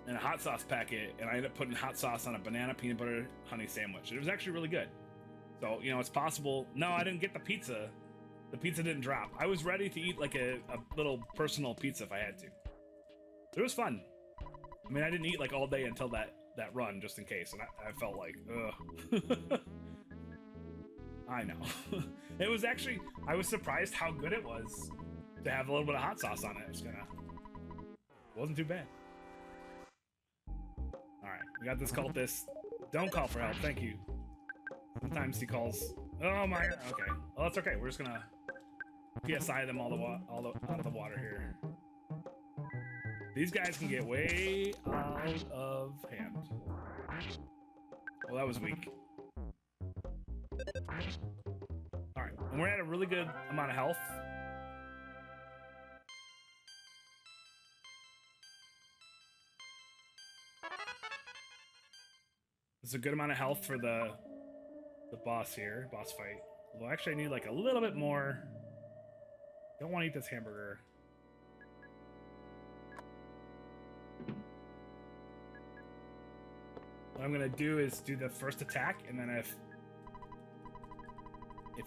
and a hot sauce packet, and I ended up putting hot sauce on a banana peanut butter honey sandwich. It was actually really good. So, you know, it's possible. No, I didn't get the pizza. The pizza didn't drop. I was ready to eat like a little personal pizza if I had to. It was fun. I mean, I didn't eat like all day until that run, just in case, and I felt like, ugh. I know. It was actually, I was surprised how good it was to have a little bit of hot sauce on it. It wasn't too bad. Alright, we got this cultist. Don't call for help, thank you. Sometimes he calls. Oh my god, okay. Well, that's okay, we're just gonna PSI them all out of the water here. These guys can get way out of hand. Well, that was weak. All right, and we're at a really good amount of health. It's a good amount of health for the boss here, boss fight. Although actually I need like a little bit more. Don't want to eat this hamburger. What I'm gonna do is do the first attack, and then if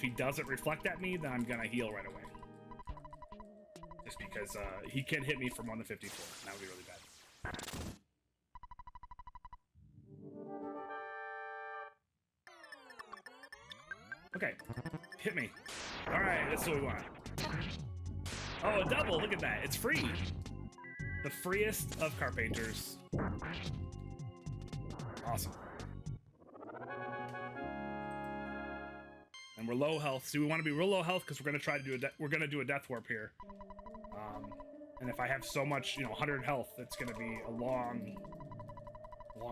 he doesn't reflect at me, then I'm gonna heal right away. Just because he can hit me from 1 to 54. That would be really bad. Okay, hit me. All right, that's what we want. Oh, a double, look at that. It's free. The freest of car painters. Awesome. And we're low health. See, we want to be real low health because we're going to try to do a death warp here. And if I have so much, 100 health, it's going to be a long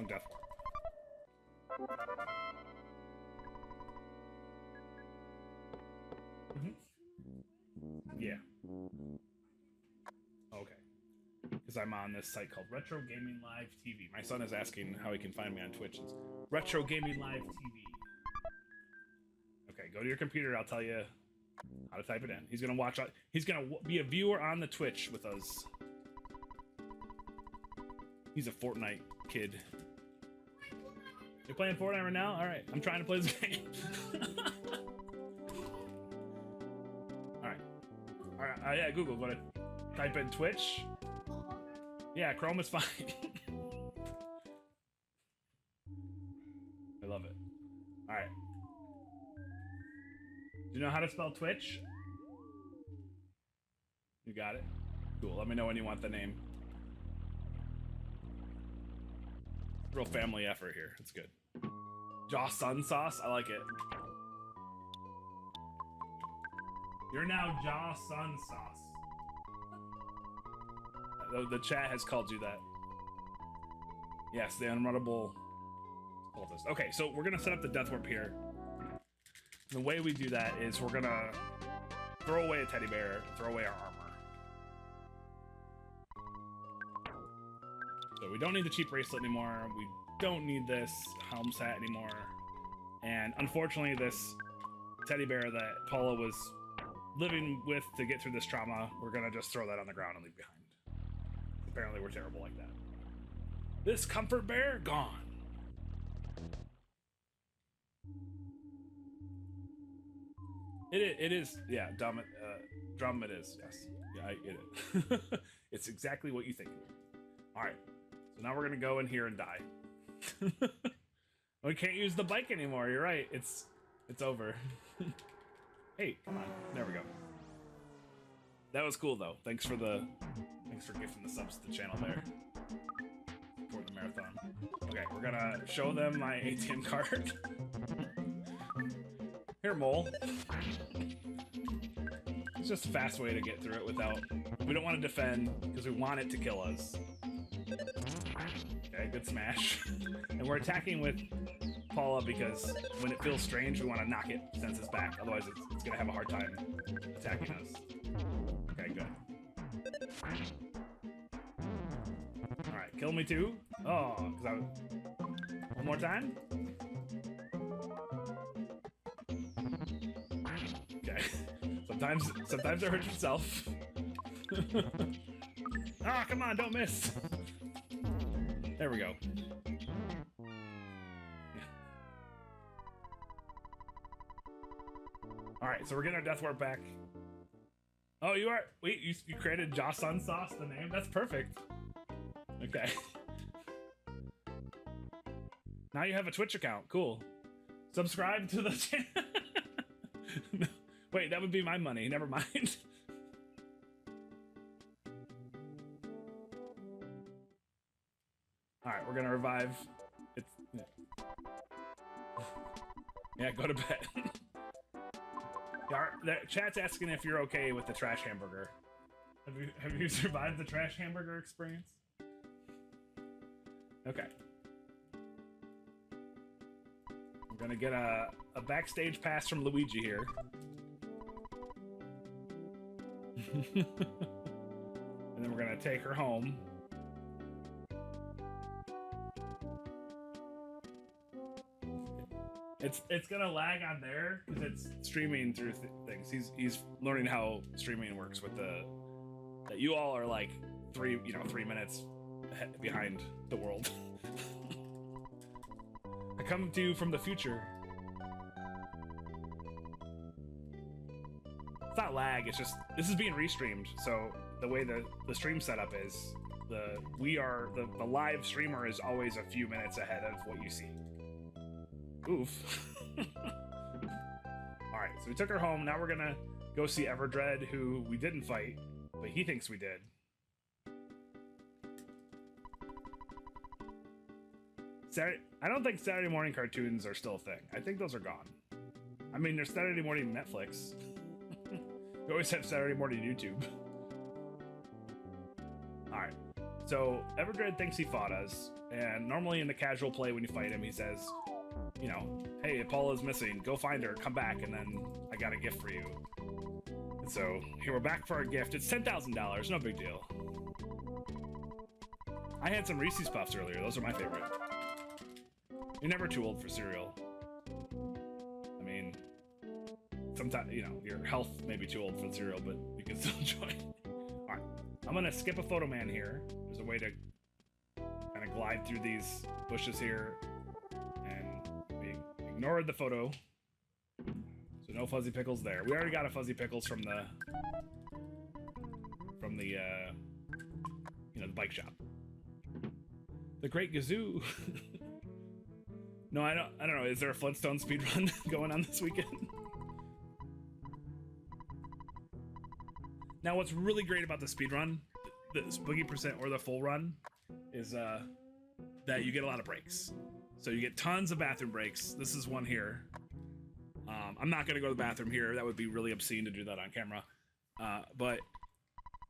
death warp. Yeah. Okay. Because I'm on this site called Retro Gaming Live TV. My son is asking how he can find me on Twitch. It's Retro Gaming Live TV. Okay, go to your computer. I'll tell you how to type it in. He's gonna watch. He's gonna be a viewer on the Twitch with us. He's a Fortnite kid. You're playing Fortnite right now? All right, I'm trying to play this game. All right, yeah, Google. Go to type in Twitch. Yeah, Chrome is fine. I love it. All right. Do you know how to spell Twitch? You got it? Cool. Let me know when you want the name. Real family effort here. It's good. Jawsomesauce. I like it. You're now Jawsomesauce. The chat has called you that. Yes, the unrunnable cultist. Okay, so we're gonna set up the death warp here. The way we do that is we're gonna throw away a teddy bear, throw away our armor. So we don't need the cheap bracelet anymore. We don't need this helm's hat anymore. And unfortunately, this teddy bear that Paula was living with to get through this trauma, we're gonna just throw that on the ground and leave behind. Apparently we're terrible like that. This comfort bear, gone. It is, yeah, drum it is, yes. Yeah, it is. It's exactly what you think. All right, so now we're gonna go in here and die. We can't use the bike anymore, you're right, it's over. Hey, come on. There we go. That was cool though. Thanks for gifting the subs to the channel there. For the marathon. Okay, we're gonna show them my ATM card. Here, mole. It's just a fast way to get through it without... We don't want to defend because we want it to kill us. Okay, good smash. And we're attacking with Paula because when it feels strange, we want to knock it senses back. Otherwise, it's going to have a hard time attacking us. Okay, good. Alright, kill me too. Oh, because I was... One more time? Okay. Sometimes it hurts itself. Ah, come on, don't miss. There we go. Alright, so we're getting our death warp back. Oh, you are... Wait, you created Jawsomesauce, the name? That's perfect. Okay. Now you have a Twitch account. Cool. Subscribe to the channel. Wait, that would be my money. Never mind. Alright, we're gonna revive. It's... Yeah, go to bed. The chat's asking if you're okay with the trash hamburger. Have you survived the trash hamburger experience? Okay. We're gonna get a backstage pass from Luigi here. And then we're gonna take her home. It's gonna lag on there because it's streaming through things. He's learning how streaming works with that you all are like 3 minutes behind the world. I come to you from the future. It's not lag, it's just this is being restreamed, so the way the stream setup is, the live streamer is always a few minutes ahead of what you see. Oof. Alright, so we took her home. Now we're gonna go see Everdread, who we didn't fight, but he thinks we did. I don't think Saturday morning cartoons are still a thing. I think those are gone. I mean, there's Saturday morning Netflix. We always have Saturday morning YouTube. Alright, so Everdread thinks he fought us, and normally in the casual play when you fight him, he says, you know, hey, Paula's missing, go find her, come back, and then I got a gift for you. And so here we're back for our gift. It's $10,000, no big deal. I had some Reese's Puffs earlier, those are my favorite. You're never too old for cereal. I mean, sometimes, you know, your health may be too old for cereal, but you can still enjoy it. Alright, I'm gonna skip a photo man here. There's a way to kind of glide through these bushes here. Ignored the photo, so no Fuzzy Pickles there. We already got a Fuzzy Pickles from the the bike shop. The Great Gazoo. No, I don't know. Is there a Flintstone speedrun going on this weekend? Now, what's really great about the speedrun, the Boogie Percent or the full run, is that you get a lot of breaks. So you get tons of bathroom breaks. This is one here. I'm not gonna go to the bathroom here. That would be really obscene to do that on camera. But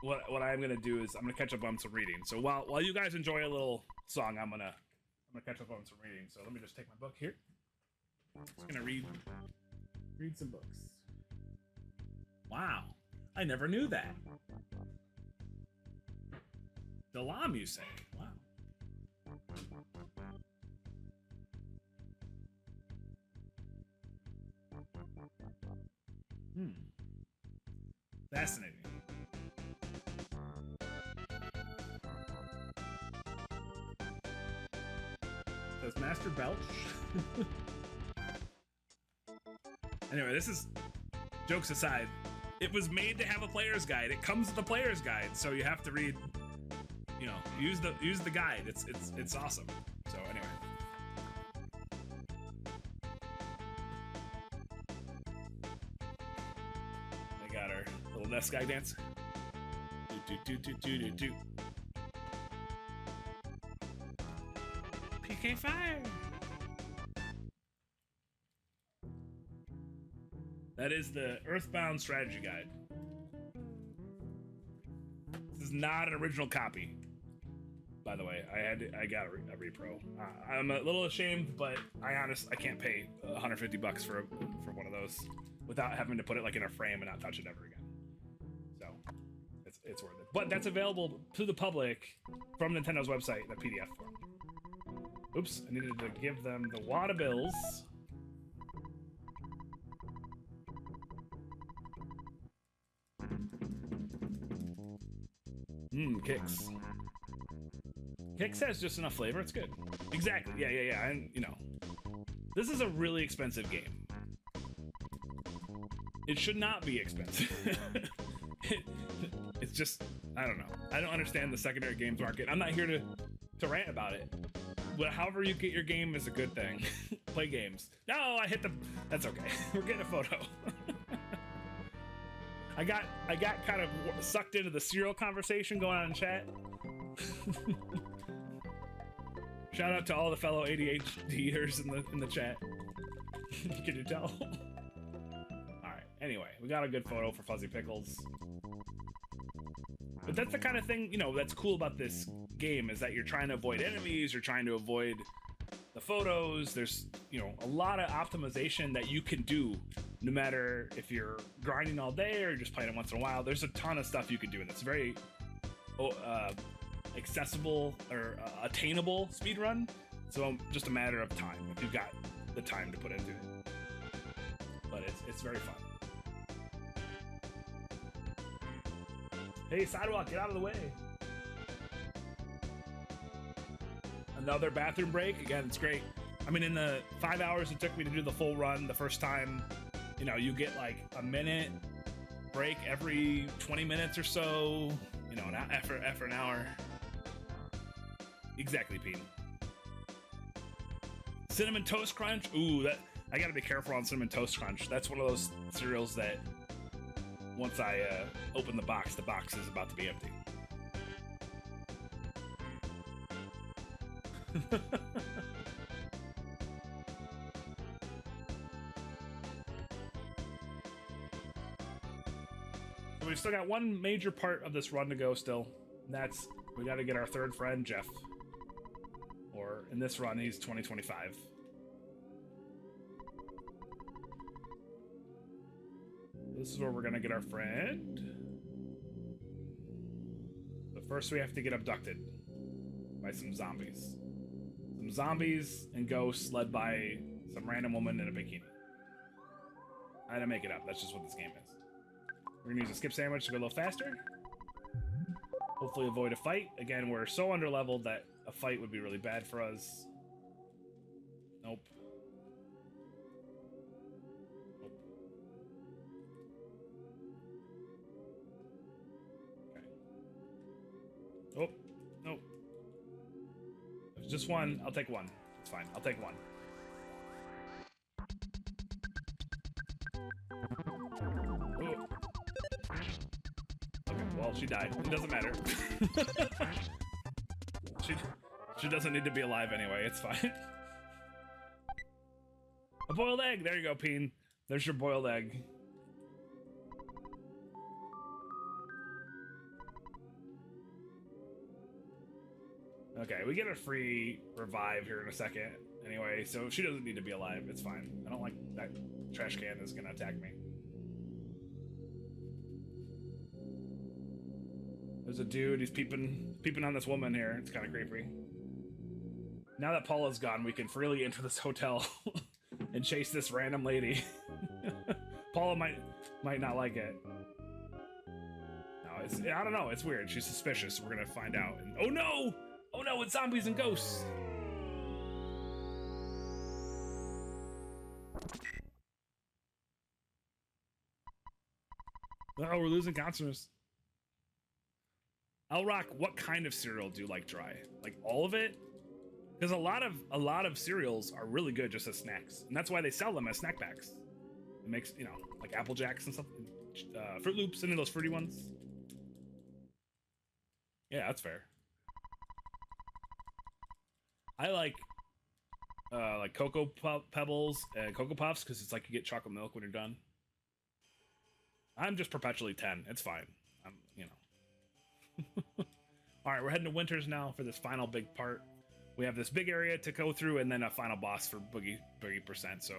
what I'm gonna do is I'm gonna catch up on some reading. So while you guys enjoy a little song, I'm gonna catch up on some reading. So let me just take my book here. Just gonna read some books. Wow, I never knew that. Dalam, you say? Wow. Fascinating. Does Master belch? Anyway, this is, jokes aside, it was made to have a player's guide. It comes with a player's guide, so you have to read, you know, use the guide. It's awesome. So anyway. I got our little nest guy dance. Do. PK Fire. That is the Earthbound strategy guide. This is not an original copy, by the way. I got a repro. I'm a little ashamed, but I can't pay $150 for one of those without having to put it like in a frame and not touch it ever again. So it's worth it. But that's available to the public from Nintendo's website in a PDF form. Oops, I needed to give them the wad of bills. Kicks. Kicks has just enough flavor, it's good. Exactly, yeah, and you know, this is a really expensive game. It should not be expensive. It's just, I don't know. I don't understand the secondary games market. I'm not here to rant about it. But however you get your game is a good thing. Play games. No, I hit the, that's okay. We're getting a photo. I got kind of sucked into the cereal conversation going on in chat. Shout out to all the fellow ADHDers in the chat. Can you tell? Alright, anyway, we got a good photo for Fuzzy Pickles. But that's the kind of thing, you know, that's cool about this game, is that you're trying to avoid enemies, you're trying to avoid the photos. There's, you know, a lot of optimization that you can do no matter if you're grinding all day or just playing it once in a while. There's a ton of stuff you can do, and it's very accessible or attainable speedrun. So just a matter of time if you've got the time to put into it. But it's very fun. Hey, sidewalk, get out of the way. Another bathroom break. Again, it's great. I mean, in the 5 hours it took me to do the full run the first time, you know, you get like a minute break every 20 minutes or so, you know, after an hour. Exactly, Pete. Cinnamon Toast Crunch. Ooh, that I gotta be careful on Cinnamon Toast Crunch. That's one of those cereals that once I open the box is about to be empty. So we've still got one major part of this run to go still. And that's, we got to get our third friend, Jeff. Or in this run, he's 2025. This is where we're gonna get our friend. But first we have to get abducted by some zombies. Some zombies and ghosts led by some random woman in a bikini. I had to make it up. That's just what this game is. We're gonna use a skip sandwich to go a little faster. Hopefully avoid a fight. Again, we're so underleveled that a fight would be really bad for us. Nope. Oh, no. There's just one. I'll take one. It's fine. I'll take one. Oh. Okay, well, she died. It doesn't matter. She doesn't need to be alive anyway. It's fine. A boiled egg. There you go, Peen. There's your boiled egg. Okay, we get a free revive here in a second. Anyway, so she doesn't need to be alive. It's fine. I don't like that trash can is gonna attack me. There's a dude. He's peeping on this woman here. It's kind of creepy. Now that Paula's gone, we can freely enter this hotel and chase this random lady. Paula might not like it. No, I don't know. It's weird. She's suspicious. We're gonna find out. And, oh no! Oh no, it's zombies and ghosts! Oh, we're losing customers. Elrock, what kind of cereal do you like dry? Like all of it? Because a lot of cereals are really good just as snacks, and that's why they sell them as snack packs. It makes, you know, like Apple Jacks and stuff, Fruit Loops, any of those fruity ones. Yeah, that's fair. I like Cocoa Pebbles and Cocoa Puffs because it's like you get chocolate milk when you're done. I'm just perpetually 10. It's fine. I'm, you know. All right, we're heading to Winters now for this final big part. We have this big area to go through and then a final boss for Boogie %. So.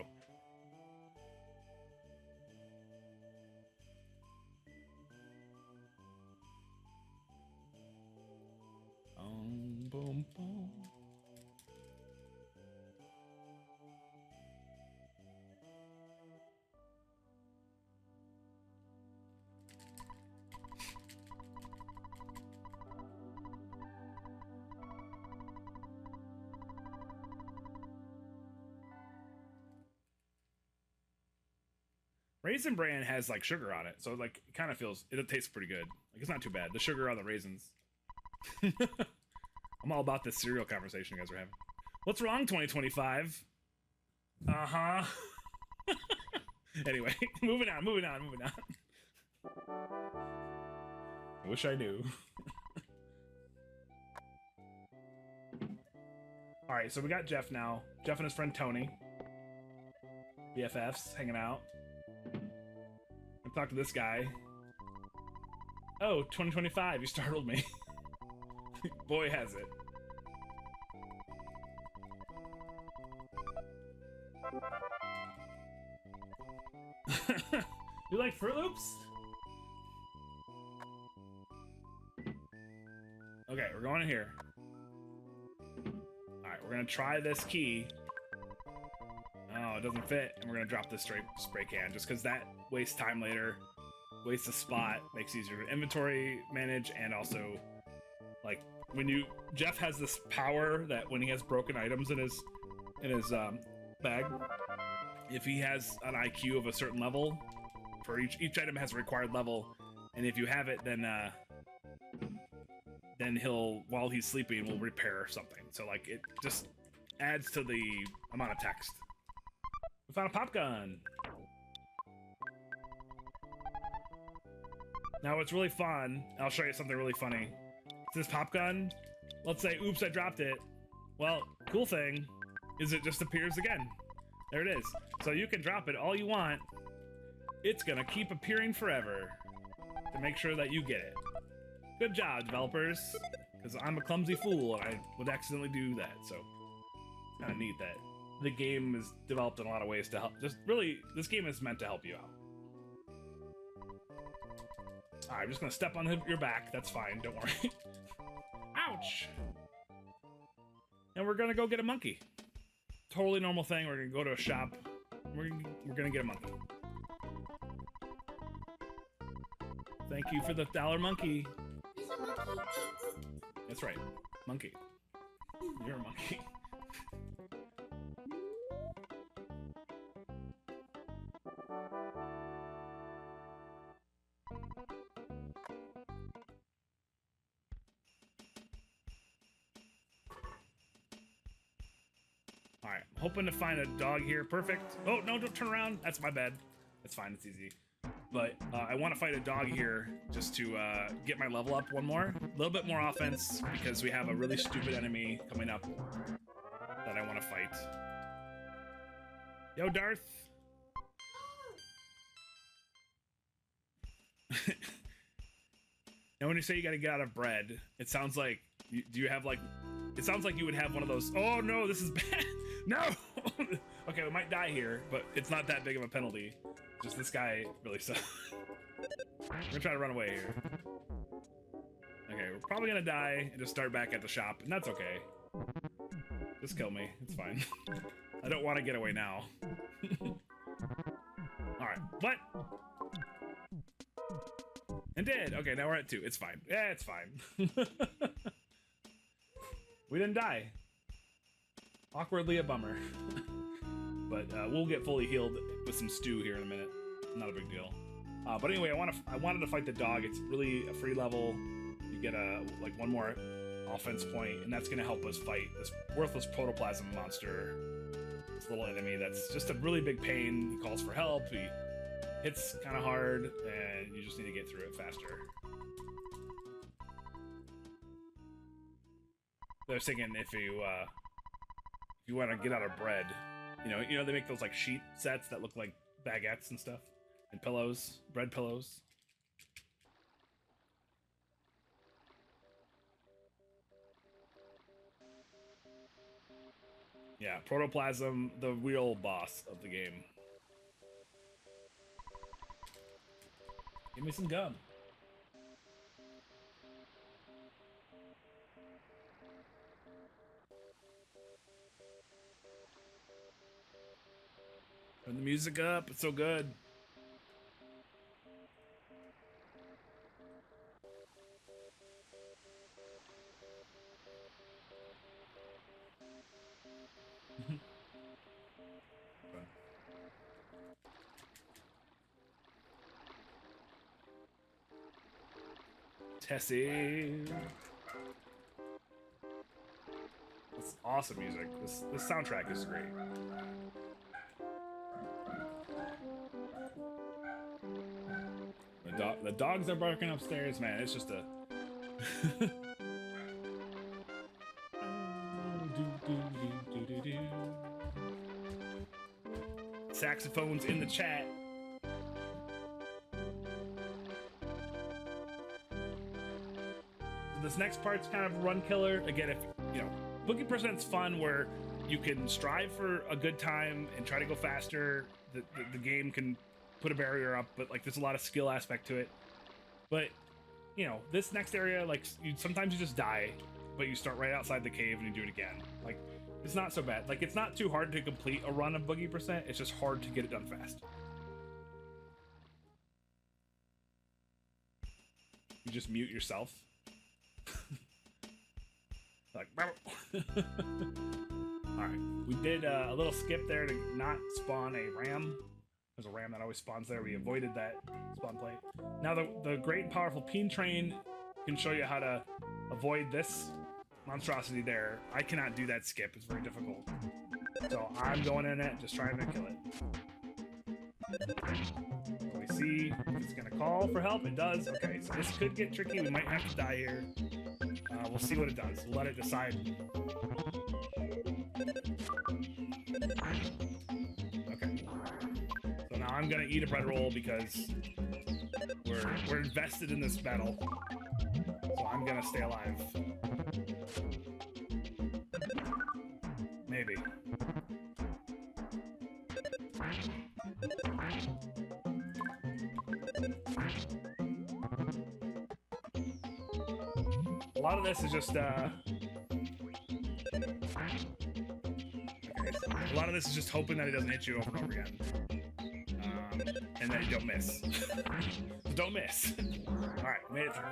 Boom, boom. Raisin Bran has like sugar on it, so like it kind of feels, it tastes pretty good. Like it's not too bad. The sugar on the raisins. I'm all about this cereal conversation you guys are having. What's wrong, 2025? Uh-huh. Anyway, moving on. I wish I knew. All right, so we got Jeff now. Jeff and his friend Tony. BFFs, hanging out. Talk to this guy. Oh, 2025, you startled me. Boy, has it. You like Fruit Loops? Okay, we're going in here. Alright, we're gonna try this key. Oh, it doesn't fit, and we're gonna drop this spray can just because that wastes time later, wastes a spot, makes it easier to inventory manage, and also, like, when Jeff has this power that when he has broken items in his bag, if he has an IQ of a certain level, for each item has a required level, and if you have it, then he'll, while he's sleeping, will repair something. So like it just adds to the amount of text. We found a pop gun. Now what's really fun, I'll show you something really funny. This pop gun, let's say, oops, I dropped it. Well, cool thing is it just appears again. There it is. So you can drop it all you want. It's gonna keep appearing forever to make sure that you get it. Good job, developers, because I'm a clumsy fool and I would accidentally do that, so it's kind of neat that the game is developed in a lot of ways to help. Just really, this game is meant to help you out. Alright, I'm just gonna step on your back, that's fine, don't worry. Ouch! And we're gonna go get a monkey. Totally normal thing, we're gonna go to a shop, we're gonna get a monkey. Thank you for the $1 monkey. That's right, monkey. You're a monkey. Alright, hoping to find a dog here. Perfect. Oh, no, don't turn around. That's my bad. That's fine, it's easy. But I want to fight a dog here just to get my level up one more. A little bit more offense because we have a really stupid enemy coming up that I want to fight. Yo, Darth. Now, when you say you got to get out of bread, it sounds like, do you have like, it sounds like you would have one of those, oh no, this is bad. No! Okay, we might die here, but it's not that big of a penalty. Just this guy really sucks. We're gonna try to run away here. Okay, we're probably gonna die and just start back at the shop, and that's okay. Just kill me, it's fine. I don't want to get away now. Alright, what? And did! Okay, now we're at 2, it's fine. Yeah, it's fine. We didn't die. Awkwardly a bummer. But we'll get fully healed with some stew here in a minute. Not a big deal. But anyway, I wanted to fight the dog. It's really a free level. You get like one more offense point, and that's gonna help us fight this worthless protoplasm monster. This little enemy that's just a really big pain. He calls for help. He hits kind of hard, and you just need to get through it faster. I was thinking if you want to get out of bread, you know they make those like sheet sets that look like baguettes and stuff, and pillows, bread pillows. Yeah, protoplasm, the real boss of the game. Give me some gum. Turn the music up, it's so good. Tessie. That's awesome music. This soundtrack is great. The dogs are barking upstairs, man. It's just a saxophones in the chat. So this next part's kind of run killer. Again, if Boogie Percent's fun where you can strive for a good time and try to go faster. The game can put a barrier up, but like there's a lot of skill aspect to it. But you know, this next area, like sometimes you just die, but you start right outside the cave and you do it again. Like it's not so bad. Like it's not too hard to complete a run of Boogie Percent. It's just hard to get it done fast. You just mute yourself. Like, all right, we did a little skip there to not spawn a ram. There's a ram that always spawns there. We avoided that spawn plate. Now the great and powerful Peen Train can show you how to avoid this monstrosity there. I cannot do that skip. It's very difficult. So I'm going in it, just trying to kill it. We see it's gonna call for help. It does. Okay, so this could get tricky. We might have to die here. We'll see what it does. We'll let it decide. Okay. So now I'm gonna eat a bread roll because we're invested in this battle. So I'm gonna stay alive. Maybe. A lot of this is just okay, a lot of this is just hoping that he doesn't hit you over and over again, and that you don't miss. Don't miss. All right, made it through.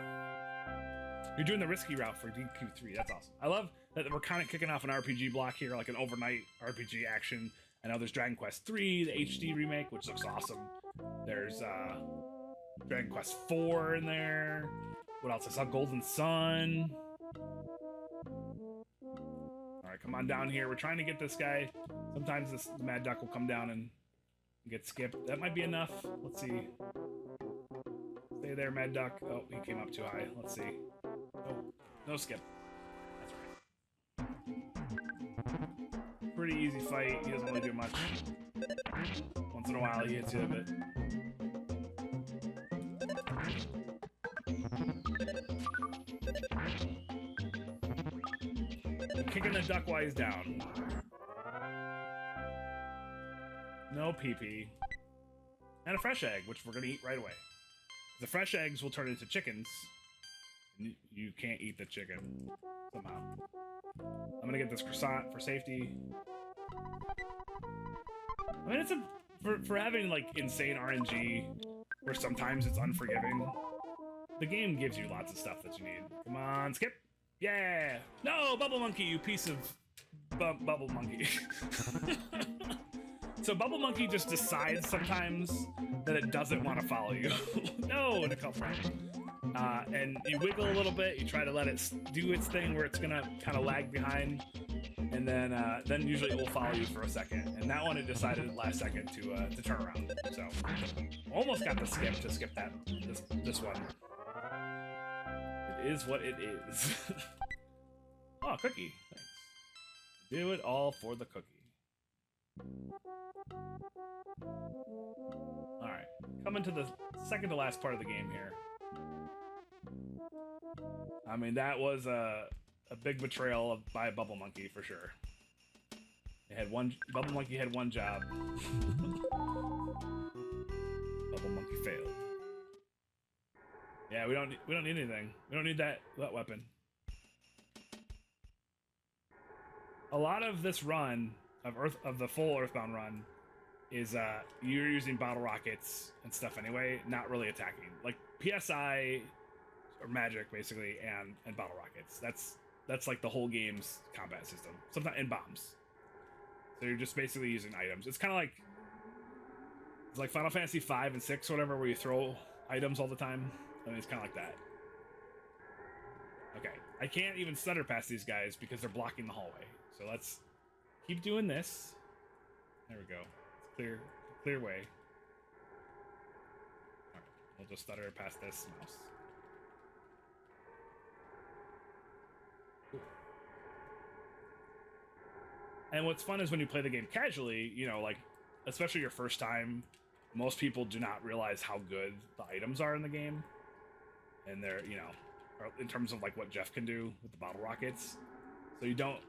You're doing the risky route for DQ3. That's awesome. I love that we're kind of kicking off an RPG block here, like an overnight RPG action. I know there's Dragon Quest 3, the HD remake, which looks awesome. There's Dragon Quest 4 in there. What else? I saw Golden Sun. All right, come on down here. We're trying to get this guy. Sometimes this Mad Duck will come down and get skipped. That might be enough. Let's see. Stay there, Mad Duck. Oh, he came up too high. Let's see. Oh, no skip. That's right. Pretty easy fight. He doesn't really do much. Once in a while, he hits you a bit. Kicking the duck while he's down. No pee-pee. And a fresh egg, which we're gonna eat right away. The fresh eggs will turn into chickens. You can't eat the chicken somehow. I'm gonna get this croissant for safety. I mean, it's for having like insane RNG, where sometimes it's unforgiving. The game gives you lots of stuff that you need. Come on, skip. Yeah. No, Bubble Monkey, you piece of Bubble Monkey. So Bubble Monkey just decides sometimes that it doesn't want to follow you. No, Nicole Frank. And you wiggle a little bit. You try to let it do its thing where it's gonna kind of lag behind, and then usually it will follow you for a second. And that one it decided last second to turn around. So almost got the skip to skip that this one. It is what it is. Oh, cookie. Thanks. Do it all for the cookie. Alright. Coming to the second to last part of the game here. I mean, that was a big betrayal by Bubble Monkey for sure. Bubble Monkey had one job. Bubble Monkey failed. Yeah, we don't need anything. We don't need that weapon. A lot of this run of the full Earthbound run is you're using bottle rockets and stuff anyway, not really attacking. Like PSI or magic basically and bottle rockets. That's like the whole game's combat system. Sometimes and bombs. So you're just basically using items. It's kind of like Final Fantasy 5 and 6 or whatever, where you throw items all the time. I mean, it's kind of like that. Okay, I can't even stutter past these guys because they're blocking the hallway. So let's keep doing this. There we go. It's clear way. All right, we'll just stutter past this mouse. Cool. And what's fun is when you play the game casually, you know, like, especially your first time, most people do not realize how good the items are in the game. And they're, you know, in terms of like what Jeff can do with the bottle rockets. So you don't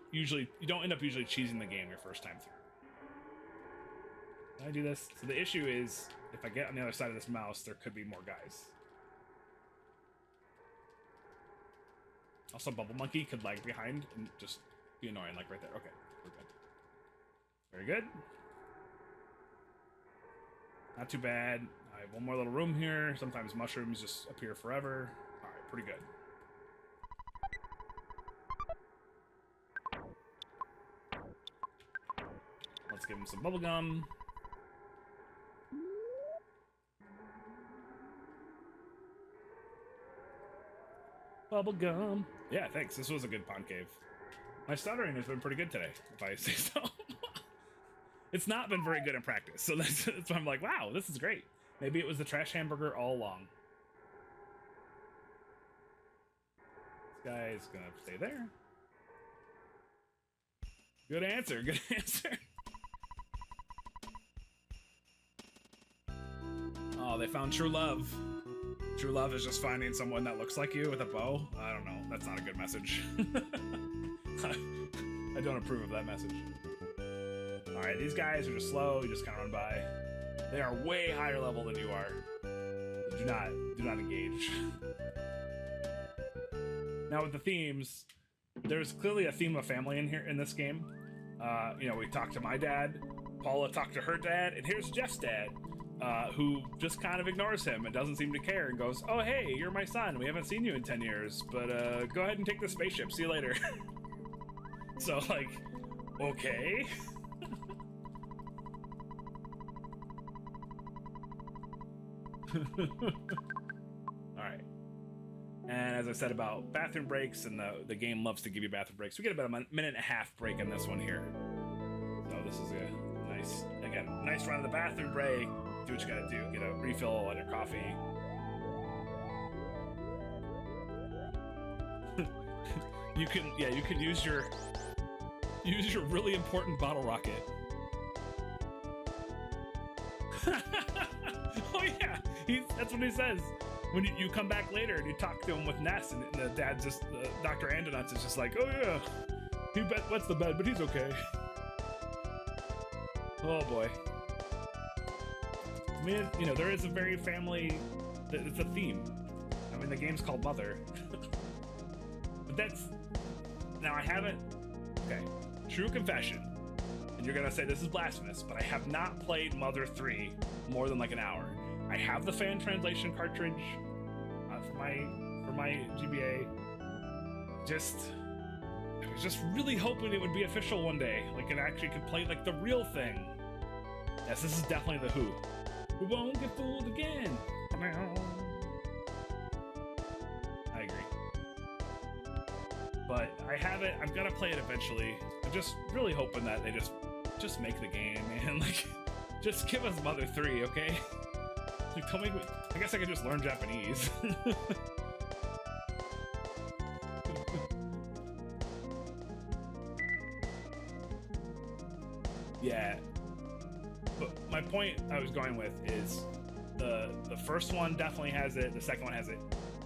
end up usually cheesing the game your first time through. Can I do this? So the issue is, if I get on the other side of this mouse, there could be more guys. Also, Bubble Monkey could lag behind and just be annoying, like right there. Okay, we're good. Very good. Not too bad. I have one more little room here. Sometimes mushrooms just appear forever. All right, pretty good. Let's give him some bubble gum. Bubble gum. Yeah, thanks. This was a good pond cave. My stuttering has been pretty good today, if I say so. It's not been very good in practice, so that's why I'm like, wow, this is great. Maybe it was the trash hamburger all along. This guy is gonna stay there. Good answer, good answer. Oh, they found true love. True love is just finding someone that looks like you with a bow? I don't know. That's not a good message. I don't approve of that message. Alright, these guys are just slow. You just kind of run by. They are way higher level than you are. Do not engage. Now with the themes, there's clearly a theme of family in here in this game. You know, we talked to my dad. Paula talked to her dad. And here's Jeff's dad. Who just kind of ignores him and doesn't seem to care and goes, oh, hey, you're my son. We haven't seen you in 10 years, but go ahead and take the spaceship. See you later. So, like, okay. All right. And as I said about bathroom breaks, and the game loves to give you bathroom breaks, we get about a minute and a half break in this one here. So this is a nice, again, nice run of the bathroom break. Do what you gotta do. Get a refill on your coffee. you can use your really important bottle rocket. Oh yeah, that's what he says. When you come back later and you talk to him with Ness, and the dad just, Dr. Andonuts is just like, oh yeah, he wets the bed, but he's okay. Oh boy. I mean, you know, there is a very family, it's a theme. I mean, the game's called Mother. But that's, now I haven't, okay, true confession, and you're gonna say this is blasphemous, but I have not played Mother 3 more than like an hour. I have the fan translation cartridge for my GBA. I was just really hoping it would be official one day, like it actually could play like the real thing. Yes, this is definitely the Who. We won't get fooled again. I agree. But I have it. I'm gonna play it eventually. I'm just really hoping that they just make the game, man. Like, just give us Mother 3, okay? Like, tell me. I guess I could just learn Japanese. Yeah. But my point I was going with is the first one definitely has it. The second one has it.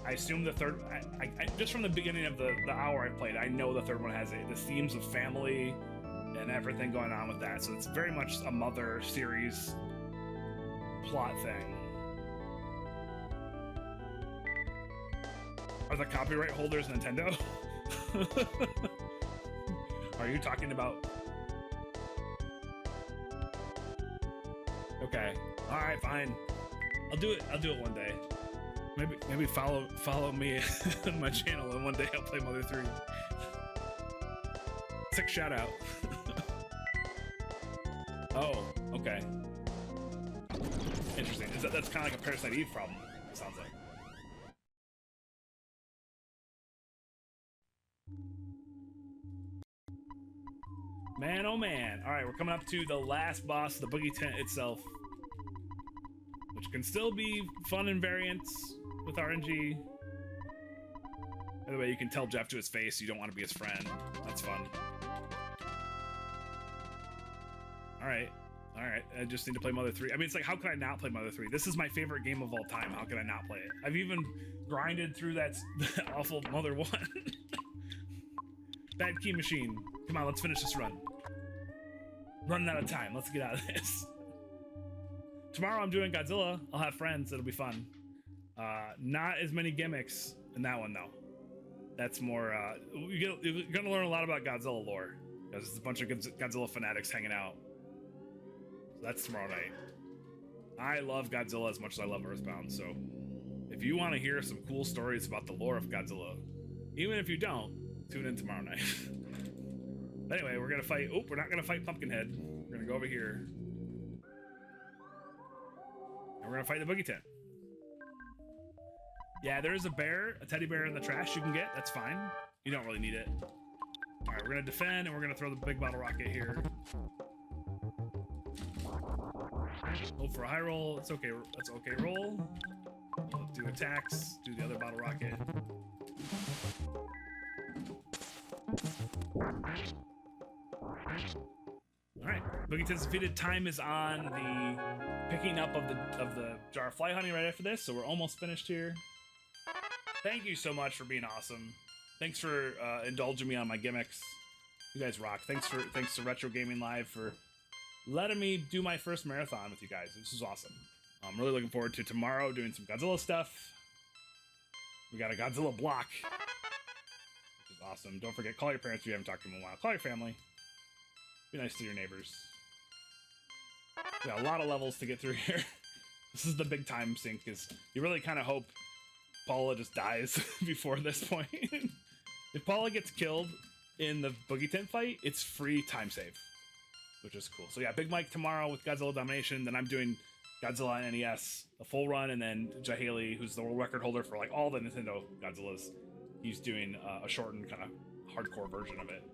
I assume the third. I just from the beginning of the hour I played, I know the third one has it. The themes of family and everything going on with that. So it's very much a Mother series plot thing. Are the copyright holders Nintendo? Are you talking about? Okay. All right, fine. I'll do it one day. Maybe follow me on my channel, and one day I'll play Mother 3. Sick shout out. Oh, okay. Interesting. That's kind of like a Parasite Eve problem, it sounds like. Man, oh man. All right, we're coming up to the last boss, the Boogie Tent itself, which can still be fun and variants with RNG. By the way, you can tell Jeff to his face you don't want to be his friend. That's fun. All right. I just need to play Mother 3. I mean, it's like, how could I not play Mother 3? This is my favorite game of all time. How could I not play it? I've even grinded through that awful Mother 1. Bad key machine. Come on, let's finish this run. Running out of time. Let's get out of this. Tomorrow I'm doing Godzilla. I'll have friends. It'll be fun. Not as many gimmicks in that one, though. That's more... you're going to learn a lot about Godzilla lore. Because there's a bunch of Godzilla fanatics hanging out. So that's tomorrow night. I love Godzilla as much as I love Earthbound, so... If you want to hear some cool stories about the lore of Godzilla, even if you don't, tune in tomorrow night. Anyway, we're going to fight... Oh, we're not going to fight Pumpkinhead. We're going to go over here. And we're going to fight the Boogie Tent. Yeah, there is a bear, a teddy bear in the trash you can get. That's fine. You don't really need it. All right, we're going to defend, and we're going to throw the big bottle rocket here. Hope for a high roll. It's okay. That's okay roll. We'll do attacks. Do the other bottle rocket. All right, Boogie Tent's defeated. Time is on the picking up of the jar of fly honey right after this, so we're almost finished here. Thank you so much for being awesome. Thanks for indulging me on my gimmicks. You guys rock. Thanks to Retro Gaming Live for letting me do my first marathon with you guys. This is awesome. I'm really looking forward to tomorrow doing some Godzilla stuff. We got a Godzilla block, which is awesome. Don't forget, call your parents if you haven't talked to them in a while. Call your family. Be nice to your neighbors. We got a lot of levels to get through here. This is the big time sink, because you really kind of hope Paula just dies before this point. If Paula gets killed in the Boogie Tent fight, it's free time save, which is cool. So yeah, Big Mike tomorrow with Godzilla Domination. Then I'm doing Godzilla on NES, a full run, and then Jahali, who's the world record holder for like all the Nintendo Godzillas, he's doing a shortened kind of hardcore version of it.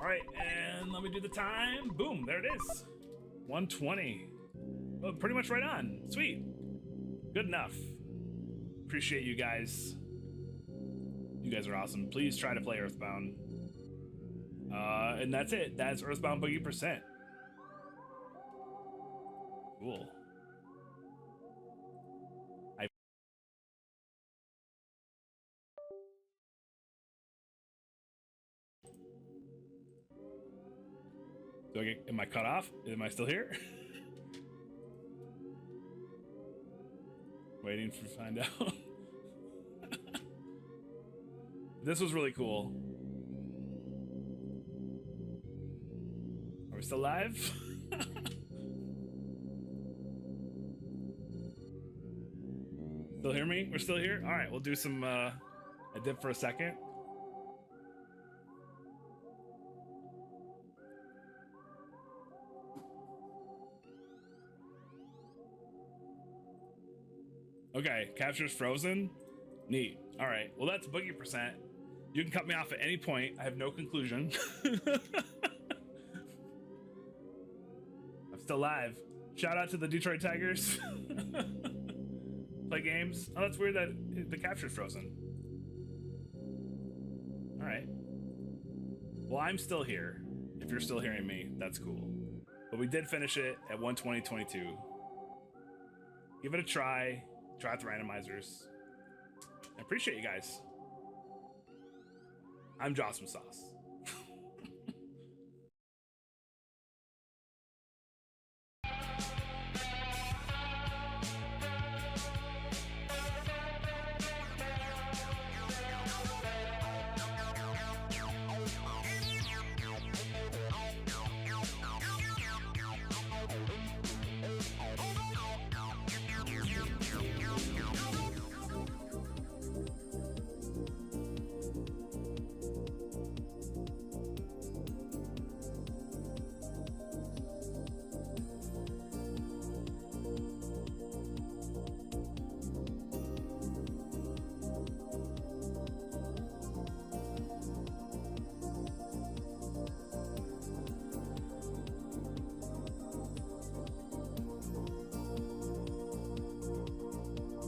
All right, and let me do the time. Boom, there it is. 120. Oh, pretty much right on. Sweet. Good enough. Appreciate you guys. You guys are awesome. Please try to play Earthbound. And that's it. That's Earthbound Boogie %. Cool. Am I cut off? Am I still here? Waiting to find out. This was really cool. Are we still live? Still hear me? We're still here? All right, we'll do some, I dip for a second. Okay, capture's frozen. Neat. All right, well, that's Boogie %. You can cut me off at any point. I have no conclusion. I'm still live. Shout out to the Detroit Tigers. Play games. Oh, that's weird that the capture's frozen. All right. Well, I'm still here. If you're still hearing me, that's cool. But we did finish it at 120.22. Give it a try. Try out the randomizers. I appreciate you guys. I'm Jawsomesauce.